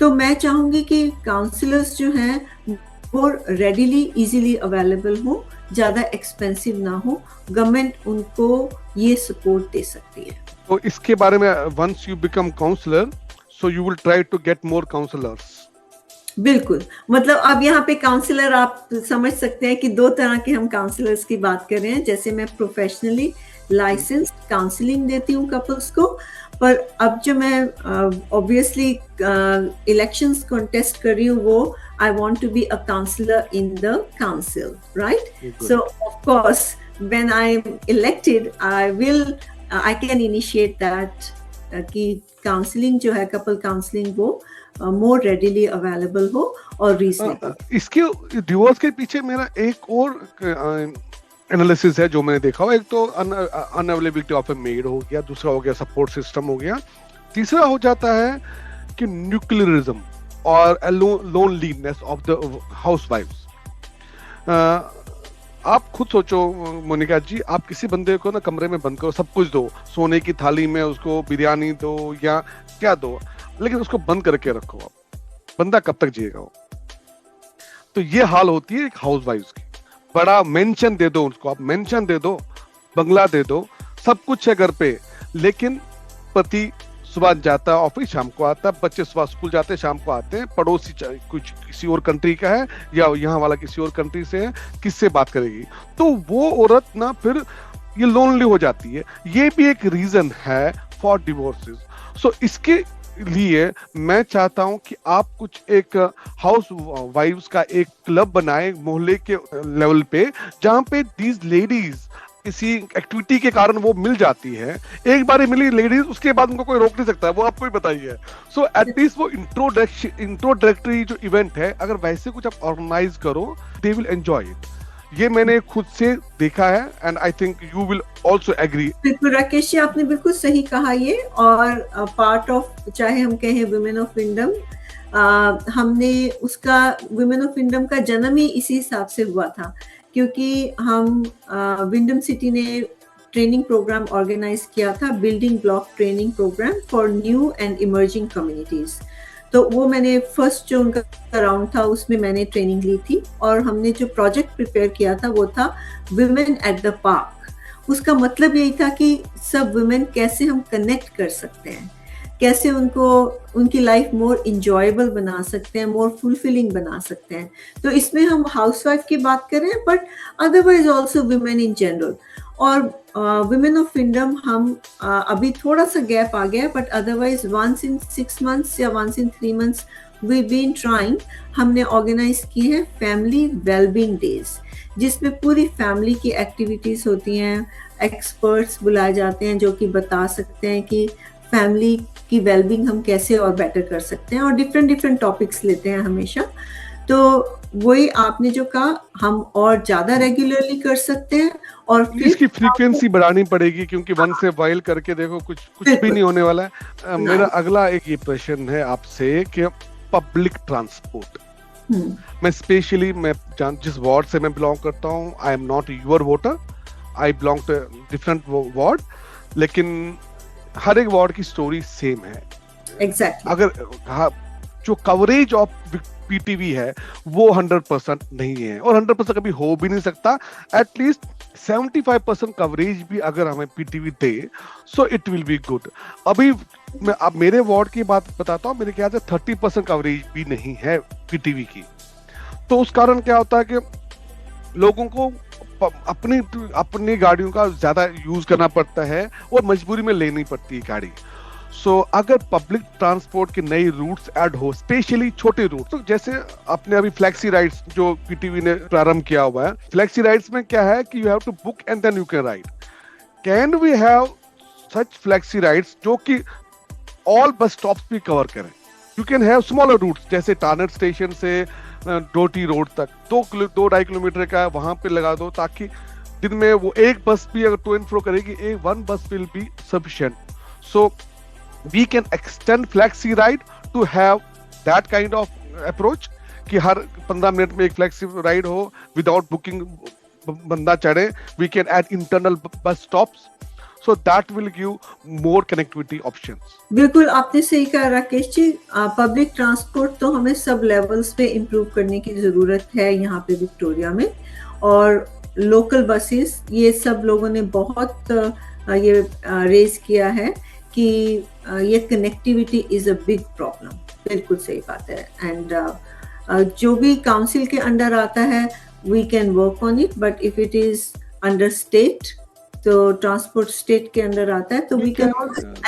तो मैं चाहूंगी कि काउंसलर्स जो हैं वो रेडिली इजीली अवेलेबल हो, ज्यादा एक्सपेंसिव ना हो, गवर्नमेंट उनको ये सपोर्ट दे सकती है। तो इसके बारे में, once you become counselor, so you will try to get more counselors. बिल्कुल, मतलब अब यहाँ पे काउंसलर आप समझ सकते हैं कि 2 तरह के हम काउंसलर्स की बात कर रहे हैं। जैसे मैं प्रोफेशनली लाइसेंस्ड काउंसलिंग देती हूँ कपल्स को, पर अब जो मैं ऑब्वियसली इलेक्शंस कॉन्टेस्ट कर रही हूँ, वो I want to be a counselor in the council, right? So of course when I am elected I can initiate that कि काउंसलिंग जो है, कपल काउंसलिंग, वो मोर रेडिली अवेलेबल हो और रीजनेबल। इसके डिवोर्स के पीछे मेरा एक और एनालिसिस है जो मैंने देखा हो। एक तो अनअवेलेबिलिटी ऑफ ए मेड हो गया, दूसरा हो गया सपोर्ट सिस्टम हो गया, तीसरा हो जाता है कि न्यूक्लियरिज्म और लोनलीनेस ऑफ द हाउसवाइफ्स। आप खुद सोचो मोनिका जी, आप किसी बंदे को ना कमरे में बंद करो, सब कुछ दो, सोने की थाली में उसको बिरयानी दो या क्या दो, लेकिन उसको बंद करके रखो, आप बंदा कब तक जिएगा वो? तो ये हाल होती है एक हाउसवाइफ की। बड़ा मेंशन दे दो उसको, आप मेंशन दे दो, बंगला दे दो, सब कुछ है घर पे, लेकिन पति सुबह जाता है ऑफिस, शाम को आता है, बच्चे सुबह स्कूल जाते हैं, शाम को आते हैं, पड़ोसी कुछ किसी और कंट्री का है या यहाँ वाला किसी और कंट्री से है, किससे बात करेगी? तो वो औरत ना फिर ये लोनली हो जाती है। ये भी एक रीजन है फॉर डिवोर्सेस। सो इसके लिए मैं चाहता हूं कि आप कुछ एक हाउस वाइफ्स का एक क्लब बनाए मोहल्ले के लेवल पे, जहां पे दीज लेडीज किसी एक्टिविटी के कारण वो मिल जाती है। एक बार मिली लेडीज, उसके बाद उनको कोई रोक नहीं सकता है, वो आपको ही बताइए। सो एटलीस्ट वो इंट्रोडक्टरी जो इवेंट है, अगर वैसे कुछ आप ऑर्गेनाइज करो, दे विल एंजॉय इट। ये मैंने खुद से देखा है, and I think you will also agree. बिल्कुल राकेश जी, आपने बिल्कुल सही कहा ये। और पार्ट ऑफ, चाहे हम कहें वुमेन ऑफ किंगडम, हमने उसका, वुमेन ऑफ किंगडम का जन्म ही इसी हिसाब से हुआ था, क्योंकि हम विंडम सिटी ने ट्रेनिंग प्रोग्राम ऑर्गेनाइज किया था, building block training program for new and emerging communities. तो वो मैंने फर्स्ट जो उनका राउंड था उसमें मैंने ट्रेनिंग ली थी, और हमने जो प्रोजेक्ट प्रिपेयर किया था वो था वुमेन एट द पार्क। उसका मतलब यही था कि सब वुमेन कैसे हम कनेक्ट कर सकते हैं, कैसे उनको उनकी लाइफ मोर इंजॉयबल बना सकते हैं, मोर फुलफिलिंग बना सकते हैं। तो इसमें हम हाउसवाइफ की बात कर रहे हैं, but otherwise also women in general. और वुमेन ऑफ किंगडम हम अभी थोड़ा सा गैप आ गया, but otherwise once in 6 months या once in 3 months we been trying. हमने ऑर्गेनाइज की है फैमिली वेलबींग डेज, जिसमें पूरी फैमिली की एक्टिविटीज होती हैं, एक्सपर्ट्स बुलाए जाते हैं जो कि बता सकते हैं कि फैमिली की वेलबींग हम कैसे और बेटर कर सकते हैं, और डिफरेंट टॉपिक्स लेते हैं हमेशा। तो वही आपने जो कहा, हम और ज्यादा रेगुलरली कर सकते हैं, और फिर इसकी फ्रीक्वेंसी बढ़ानी पड़ेगी, क्योंकि वन से वाइल करके देखो कुछ भी नहीं होने वाला है। मेरा अगला एक ये प्रश्न है आपसे कि पब्लिक ट्रांसपोर्ट, मैं स्पेशली जिस वार्ड से मैं बिलोंग करता हूँ, I am not your voter, I belong to different ward, लेकिन हर एक वार्ड की स्टोरी सेम है। एग्जैक्टली। अगर जो कवरेज ऑफ पीटीवी है वो 100% नहीं है, और 100% कभी हो भी नहीं सकता। एटलीस्ट 75% कवरेज भी अगर हमें PTV they, so it will be good. अभी मैं अब मेरे वार्ड की बात बताता हूँ, मेरे ख्याल से 30% कवरेज भी नहीं है पीटीवी की। तो उस कारण क्या होता है कि लोगों को अपनी अपनी गाड़ियों का ज्यादा यूज करना पड़ता है और मजबूरी में लेनी पड़ती है गाड़ी। सो अगर पब्लिक ट्रांसपोर्ट के नए रूट्स ऐड हो, स्पेशली छोटे रूट, तो जैसे अपने अभी फ्लेक्सी राइड्स जो पीटीवी ने प्रारंभ किया हुआ है, फ्लेक्सी राइड्स में क्या है कि you have to book and then you can ride. Can we have such flexi rides जो कि ऑल बस स्टॉप्स भी कवर करें? You can have smaller routes, जैसे टानर स्टेशन से डोटी रोड तक 2-2.5 किलोमीटर का वहां पे लगा दो, ताकि दिन में वो एक बस भी अगर टू एंड फ्रो करेगी, एक one bus will be sufficient. So we can extend flexi ride to have that kind of approach कि हर 15 मिनट में एक फ्लेक्सी राइड हो विदाउट बुकिंग, बंदा चढ़े। We can add internal bus stops, so that will give more connectivity options। बिल्कुल आपने सही कहा राकेश जी। पब्लिक ट्रांसपोर्ट तो हमें सब लेवल्स पे इम्प्रूव करने की ज़रूरत है यहाँ पे विक्टोरिया में, और लोकल बसेस ये सब लोगों ने बहुत ये रेज किया है कि ये connectivity is a big problem. बिल्कुल सही बात है। एंड जो भी काउंसिल के अंडर आता है we can work on it, but if it is under state, तो ट्रांसपोर्ट स्टेट के अंदर आता है, तो we can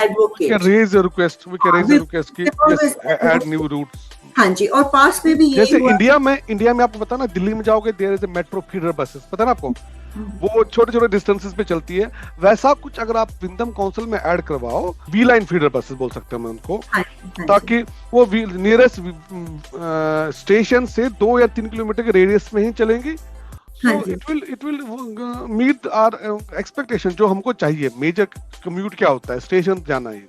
advocate, we can raise a request कि yes, add new routes। हाँ जी, और पास में भी जैसे इंडिया में आपको पता ना, दिल्ली में जाओगे there is a metro feeder buses, पता ना आपको, वो छोटे छोटे डिस्टेंसेस पे चलती है। वैसा कुछ अगर आप विंडम काउंसिल में ऐड करवाओ, वी लाइन फीडर बसेस बोल सकते हैं मैं उनको, ताकि वो नियरेस्ट स्टेशन से 2 या 3 किलोमीटर के रेडियस में ही चलेंगी। So it will meet our expectation, जो हमको चाहिए। मेजर कम्यूट क्या होता है? स्टेशन जाना है,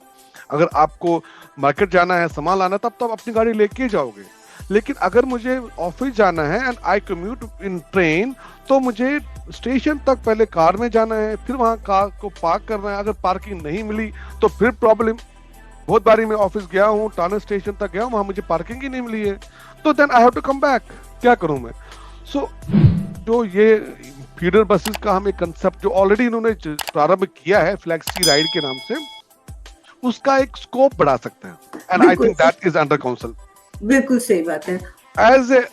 अगर आपको मार्केट जाना है, सामान लाना, तब तो आप अपनी गाड़ी लेके जाओगे। लेकिन अगर मुझे ऑफिस जाना है and I commute in train, तो मुझे स्टेशन तक पहले कार में जाना है, फिर वहां कार को पार्क करना है। अगर पार्किंग नहीं मिली तो फिर प्रॉब्लम। बहुत बारी मैं ऑफिस गया हूँ, टानर स्टेशन तक गया हूँ, वहां मुझे पार्किंग ही नहीं मिली है, तो then I have to come back. क्या करूं मैं? सो जो ये फीडर बसेस का हम एक कंसेप्ट जो ऑलरेडी इन्होंने प्रारंभ किया है फ्लेक्सी राइड के नाम से, उसका एक स्कोप बढ़ा सकते हैं, and I think that is under council. बिल्कुल सही बात है। As a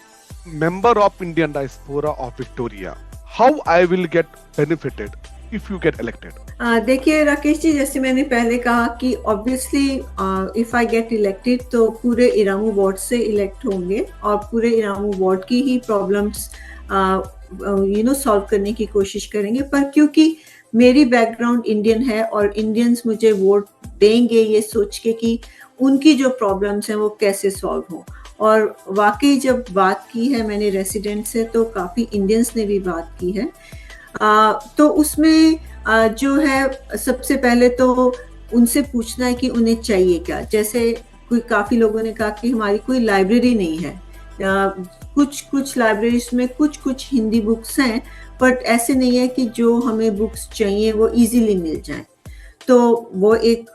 member of Indian diaspora of Victoria, how I will get benefited if you get elected? देखिए राकेश जी, जैसे मैंने पहले कहा कि obviously if I get elected तो पूरे इरामू वार्ड से इलेक्ट होंगे, और पूरे इरामू वार्ड की ही प्रॉब्लम्स सॉल्व करने की कोशिश करेंगे। पर क्योंकि मेरी बैकग्राउंड इंडियन है और इंडियंस मुझे वोट देंगे ये सोच के कि उनकी जो प्रॉब्लम्स हैं वो कैसे सॉल्व हो, और वाकई जब बात की है मैंने रेसिडेंट से, तो काफ़ी इंडियंस ने भी बात की है। तो उसमें जो है सबसे पहले तो उनसे पूछना है कि उन्हें चाहिए क्या। जैसे काफ़ी लोगों ने कहा कि हमारी कोई लाइब्रेरी नहीं है, कुछ लाइब्रेरीज में कुछ हिंदी बुक्स हैं, बट ऐसे नहीं है कि जो हमें बुक्स चाहिए वो इजीली मिल जाए। तो वो एक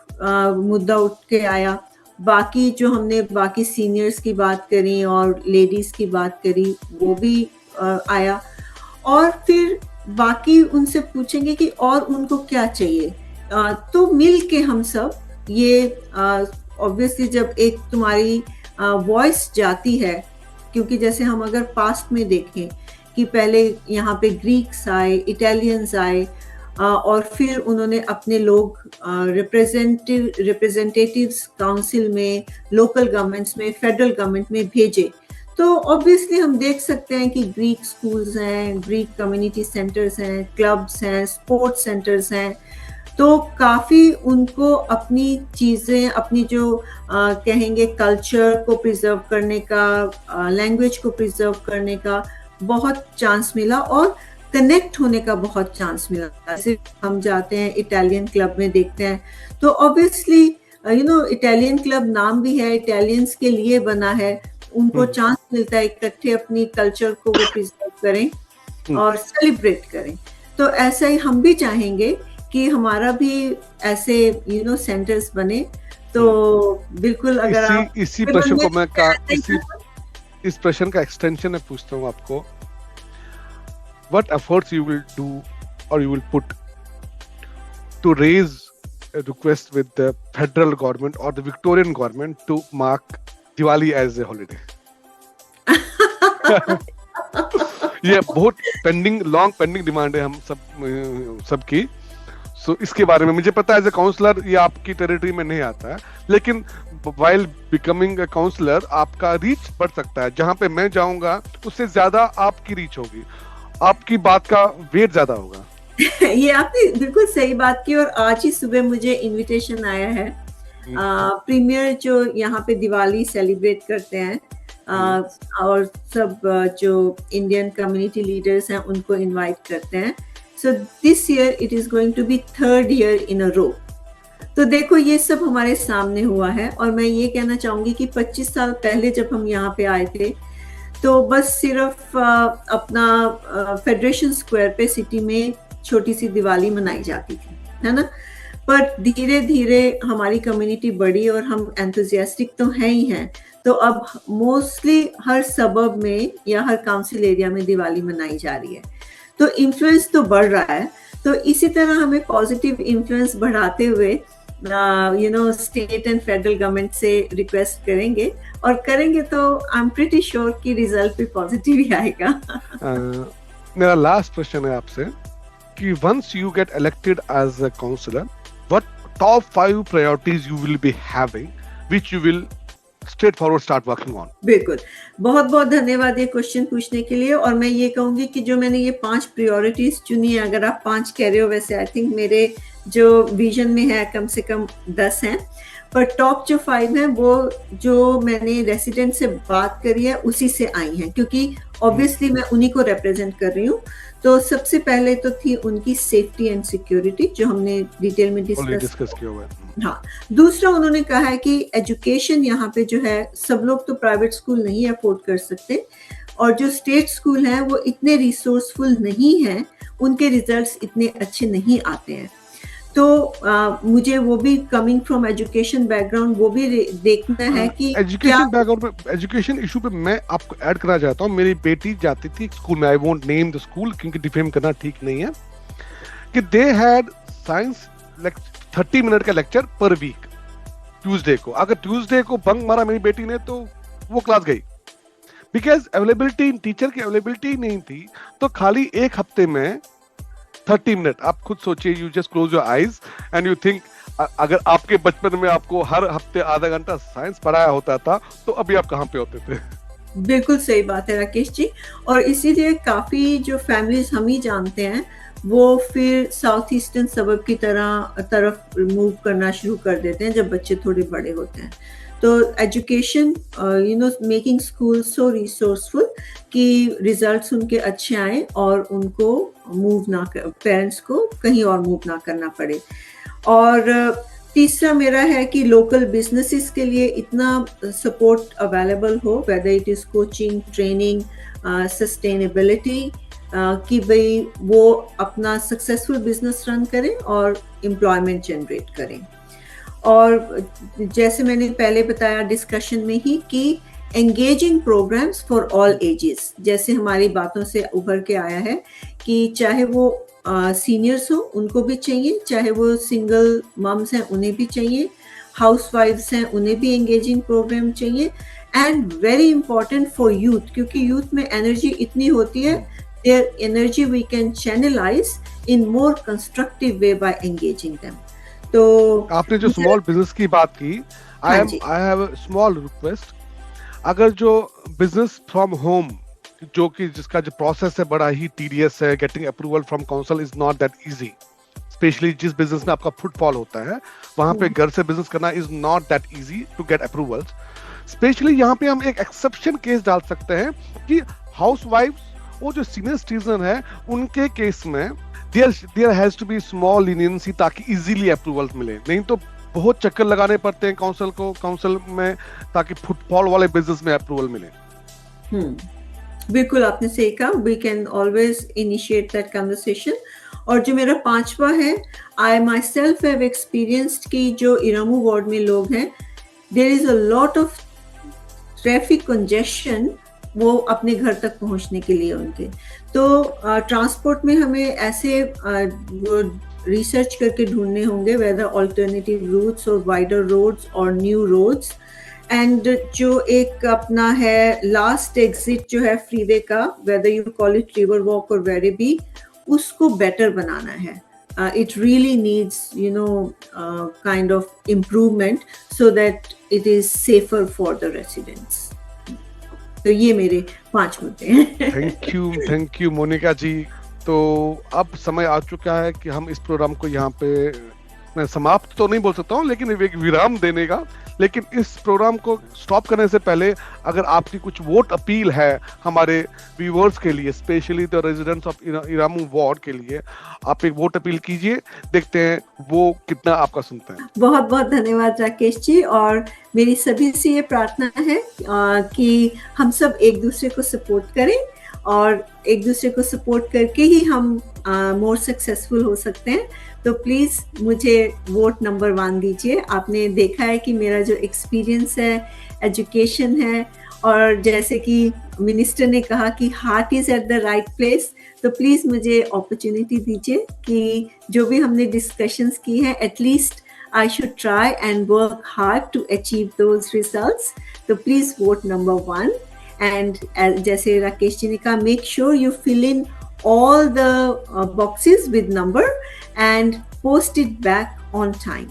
मुद्दा उठ के आया। बाकी जो हमने बाकी सीनियर्स की बात करी और लेडीज़ की बात करी, वो भी आया। और फिर बाकी उनसे पूछेंगे कि और उनको क्या चाहिए, तो मिल के हम सब ये ऑब्वियसली जब एक तुम्हारी वॉइस जाती है, क्योंकि जैसे हम अगर पास्ट में देखें कि पहले यहाँ पे ग्रीक्स आए, इटालियंस आए, और फिर उन्होंने अपने लोग रिप्रेजेंटेटिव्स काउंसिल में, लोकल गवर्नमेंट्स में, फेडरल गवर्नमेंट में भेजे। तो ऑब्वियसली हम देख सकते हैं कि ग्रीक स्कूल्स हैं, ग्रीक कम्युनिटी सेंटर्स हैं, क्लब्स हैं, स्पोर्ट्स सेंटर्स हैं। तो काफ़ी उनको अपनी चीज़ें, अपनी जो कहेंगे कल्चर को प्रिजर्व करने का, लैंग्वेज को प्रिजर्व करने का बहुत चांस मिला, और कनेक्ट होने का बहुत चांस मिला। जैसे हम जाते हैं इटालियन क्लब में देखते हैं, तो ऑब्वियसली इटालियन क्लब नाम भी है, इटालियंस के लिए बना है, उनको चांस मिलता है इकट्ठे अपनी कल्चर को वो प्रिजर्व करें और सेलिब्रेट करें। तो ऐसा ही हम भी चाहेंगे कि हमारा भी ऐसे सेंटर्स बने, तो बिल्कुल अगर आप इसी केवल प्रश्न को मेरे मैं से का ऐसा ही इस प्रश्न का एक्सटेंशन में पूछता हूँ आपको, what efforts you will do or you will put to raise a request with the federal government or the Victorian government to mark Diwali as a holiday? ये बहुत लॉन्ग पेंडिंग डिमांड है हम सबकी। सो इसके बारे में मुझे पता है एज ए काउंसलर ये आपकी टेरिटरी में नहीं आता है, लेकिन वाइल बिकमिंग अ काउंसलर आपका रीच बढ़ सकता है। जहां पे मैं जाऊंगा उससे ज्यादा आपकी रीच होगी, आपकी बात का वेट ज्यादा होगा। ये आपने बिल्कुल सही बात की। और आज ही सुबह मुझे इनविटेशन आया है प्रीमियर जो यहाँ पे दिवाली सेलिब्रेट करते हैं और सब जो इंडियन कम्युनिटी लीडर्स हैं उनको इनवाइट करते हैं। So this year it is going to be 3rd year in a row. तो देखो ये सब हमारे सामने हुआ है। और मैं ये कहना चाहूंगी कि 25 साल पहले जब हम यहाँ पे आए थे तो बस सिर्फ अपना फेडरेशन स्क्वायर पे सिटी में छोटी सी दिवाली मनाई जाती थी, है ना। पर धीरे धीरे हमारी कम्युनिटी बढ़ी और हम एंथुजियास्टिक तो हैं ही हैं, तो अब मोस्टली हर सबब में या हर काउंसिल एरिया में दिवाली मनाई जा रही है। तो इन्फ्लुएंस तो बढ़ रहा है। तो इसी तरह हमें पॉजिटिव इन्फ्लुएंस बढ़ाते हुए स्टेट एंड फेडरल गवर्नमेंट से रिक्वेस्ट करेंगे और करेंगे तो आई एम प्रीटी श्योर कि रिजल्ट भी पॉजिटिव ही आएगा। मेरा लास्ट क्वेश्चन है आपसे कि once you get elected as a counselor, what top 5 priorities you will be having which you will straight forward start working on? बिल्कुल, बहुत बहुत धन्यवाद ये क्वेश्चन पूछने के लिए। और मैं ये कहूंगी कि जो मैंने ये 5 प्रायोरिटीज चुनी है, अगर आप 5 कह रहे हो, वैसे आई थिंक मेरे जो विजन में है कम से कम 10 हैं, पर टॉप जो 5 हैं वो जो मैंने रेसिडेंट से बात करी है उसी से आई हैं, क्योंकि ऑब्वियसली मैं उन्हीं को रिप्रेजेंट कर रही हूँ। तो सबसे पहले तो थी उनकी सेफ्टी एंड सिक्योरिटी, जो हमने डिटेल में डिस्कस किया हुआ है। हाँ, दूसरा उन्होंने कहा है कि एजुकेशन यहाँ पे जो है, सब लोग तो प्राइवेट स्कूल नहीं अफोर्ड कर सकते और जो स्टेट स्कूल हैं वो इतने रिसोर्सफुल नहीं हैं, उनके रिजल्ट्स इतने अच्छे नहीं आते हैं। तो मुझे वो भी कमिंग फ्रॉम एजुकेशन बैकग्राउंड वो भी देखना है कि एजुकेशन बैकग्राउंड पे, एजुकेशन इशू पे मैं आपको ऐड करना चाहता हूँ। मेरी बेटी जाती थी स्कूल में, I won't name the school क्योंकि डिफेम करना ठीक नहीं है, कि दे हैड साइंस 30 मिनट का लेक्चर पर वीक ट्यूसडे को। अगर ट्यूसडे को बंक मारा मेरी बेटी ने तो वो क्लास गई, बिकॉज अवेलेबिलिटी, टीचर की अवेलेबिलिटी नहीं थी। तो खाली एक हफ्ते में 30 मिनट, आप खुद सोचिए, you just close your eyes and you think, अगर आपके बचपन में आपको हर हफ्ते आधा घंटा साइंस पढ़ाया होता था तो अभी आप कहाँ पे होते थे? बिल्कुल सही बात है राकेश जी। और इसीलिए काफी जो फैमिलीज हम ही जानते हैं वो फिर साउथ ईस्टर्न सबब की तरफ मूव करना शुरू कर देते हैं जब बच्चे थोड़े बड़े होते हैं। तो education, making school so resourceful कि रिजल्ट्स उनके अच्छे आए और उनको पेरेंट्स को कहीं और मूव ना करना पड़े। और तीसरा मेरा है कि लोकल बिजनेसेस के लिए इतना सपोर्ट अवेलेबल हो, whether it is coaching, training, sustainability, कि भाई वो अपना सक्सेसफुल बिजनेस रन करें और एम्प्लॉयमेंट जनरेट करें। और जैसे मैंने पहले बताया डिस्कशन में ही कि engaging programs for all ages, जैसे हमारी बातों से उभर के आया है कि चाहे वो सीनियर्स हो उनको भी चाहिए, चाहे वो सिंगल मम्स हैं उन्हें भी चाहिए, हाउसवाइफ्स हैं उन्हें भी एंगेजिंग प्रोग्राम चाहिए, and very important for youth, क्योंकि यूथ में एनर्जी इतनी होती है, their energy we can channelize in more constructive way by engaging them. तो आपने जो स्मॉल बिजनेस की बात की, I have a small request. अगर जो बिजनेस फ्रॉम होम, जो कि जिसका जो प्रोसेस है बड़ा ही टीडियस है, getting approval from council is not that easy, specially जिस बिजनेस में आपका फुटफॉल होता है वहां पे घर से बिजनेस करना is not that easy to get approvals. Specially यहाँ पे हम एक एक्सेप्शन केस डाल सकते हैं कि हाउसवाइफ्स वो जो सीनियर सिटीजन है उनके केस में there has to be small leniency ताकि इजीली अप्रूवल मिले, नहीं तो बहुत चक्कर लगाने पड़ते हैं काउंसिल में ताकि फुटफॉल वाले बिजनेस में अप्रूवल मिले। बिल्कुल आपने सही कहा, we can always initiate that conversation. और जो मेरा 5वां है, I myself have experienced कि जो इरामू वार्ड में लोग हैं, there is a lot of traffic congestion वो अपने घर तक पहुंचने के लिए उनके। तो ट्रांसपोर्ट में हमें ऐसे रिसर्च करके ढूंढने होंगे वेदर ऑल्टरनेटिव रूट्स और वाइडर रोड्स और न्यू रोड्स। एंड जो एक अपना है लास्ट एग्जिट जो है फ्रीवे का, whether you call it river walk और वेरेबी, उसको बेटर बनाना है। It really needs, you know, kind of improvement so that it is safer for the residents. तो ये मेरे 5 मुद्दे हैं। थैंक यू मोनिका जी। तो अब समय आ चुका है कि हम इस प्रोग्राम को यहाँ पे, मैं समाप्त तो नहीं बोल सकता हूँ, लेकिन एक विराम देने का। लेकिन इस प्रोग्राम को स्टॉप करने से पहले अगर आपकी कुछ वोट अपील है हमारे व्यूअर्स के लिए, specially the residents of Iramoo ward के लिए, आप एक वोट अपील कीजिए, देखते हैं वो कितना आपका सुनते हैं। बहुत बहुत धन्यवाद राकेश जी। और मेरी सभी से ये प्रार्थना है कि हम सब एक दूसरे को सपोर्ट करें, और एक दूसरे को सपोर्ट करके ही हम मोर सक्सेसफुल हो सकते हैं। तो प्लीज़ मुझे वोट नंबर 1 दीजिए। आपने देखा है कि मेरा जो एक्सपीरियंस है, एजुकेशन है, और जैसे कि मिनिस्टर ने कहा कि heart is at the right place, तो प्लीज़ मुझे अपॉर्चुनिटी दीजिए कि जो भी हमने डिस्कशंस की हैं, at least I should try and work hard to achieve those results. So please vote number 1. And जैसे राकेश जी ने कहा, make sure you fill in all the boxes with number and post it back on time.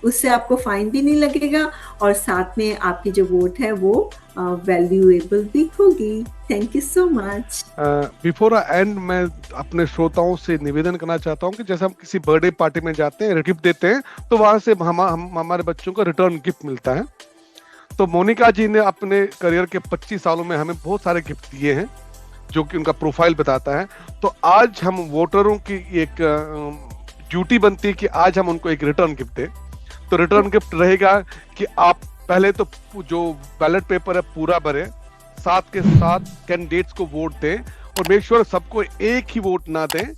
उससे आपको fine भी नहीं लगेगा, और साथ में आपकी जो वोट है वो वैल्यूएबल भी होगी। Thank you so much. Before I and, मैं अपने श्रोताओं से निवेदन करना चाहता हूँ कि जैसे हम किसी बर्थडे पार्टी में जाते हैं, गिफ्ट देते हैं, तो वहां से हमारे बच्चों को रिटर्न गिफ्ट मिलता है। तो मोनिका जी ने अपने करियर के 25 सालों में हमें बहुत सारे गिफ्ट दिए हैं, जो कि उनका प्रोफाइल बताता है। तो आज हम वोटरों की एक ड्यूटी बनती है कि आज हम उनको एक रिटर्न गिफ्ट दें। तो रिटर्न गिफ्ट रहेगा कि आप पहले तो जो बैलेट पेपर है पूरा भरें, साथ के साथ कैंडिडेट्स को वोट दें, और मेक श्योर सबको एक ही वोट ना दें,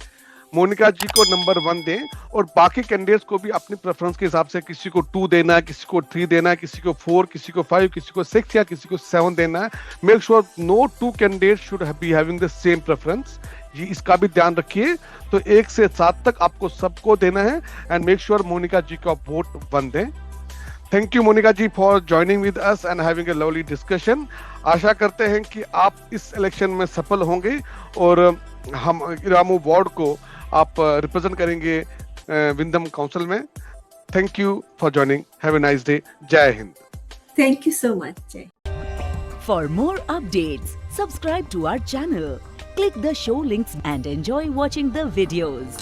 मोनिका जी को नंबर 1 दें, और बाकी कैंडिडेट्स को भी अपनी प्रेफरेंस के हिसाब से किसी को 2 देना है, किसी को 3 देना है, किसी को 4, किसी को 5, किसी को 6 या किसी को 7 देना है। Make sure no 2 candidates should be having the same preference. जी, इसका भी ध्यान रखिए। तो 1 से 7 तक आपको सबको देना है, and make sure Monika ji का वोट 1 दें। Thank you Monika ji for joining with us and having a lovely discussion. आशा करते हैं कि आप इस इलेक्शन में सफल होंगे, और हम इरामू वार्ड को आप रिप्रेजेंट करेंगे विंडम काउंसिल में। Thank you for joining. Have a nice day. जय हिंद। Thank you so much. जय। For more updates, subscribe to our channel, click the show links and enjoy watching the videos.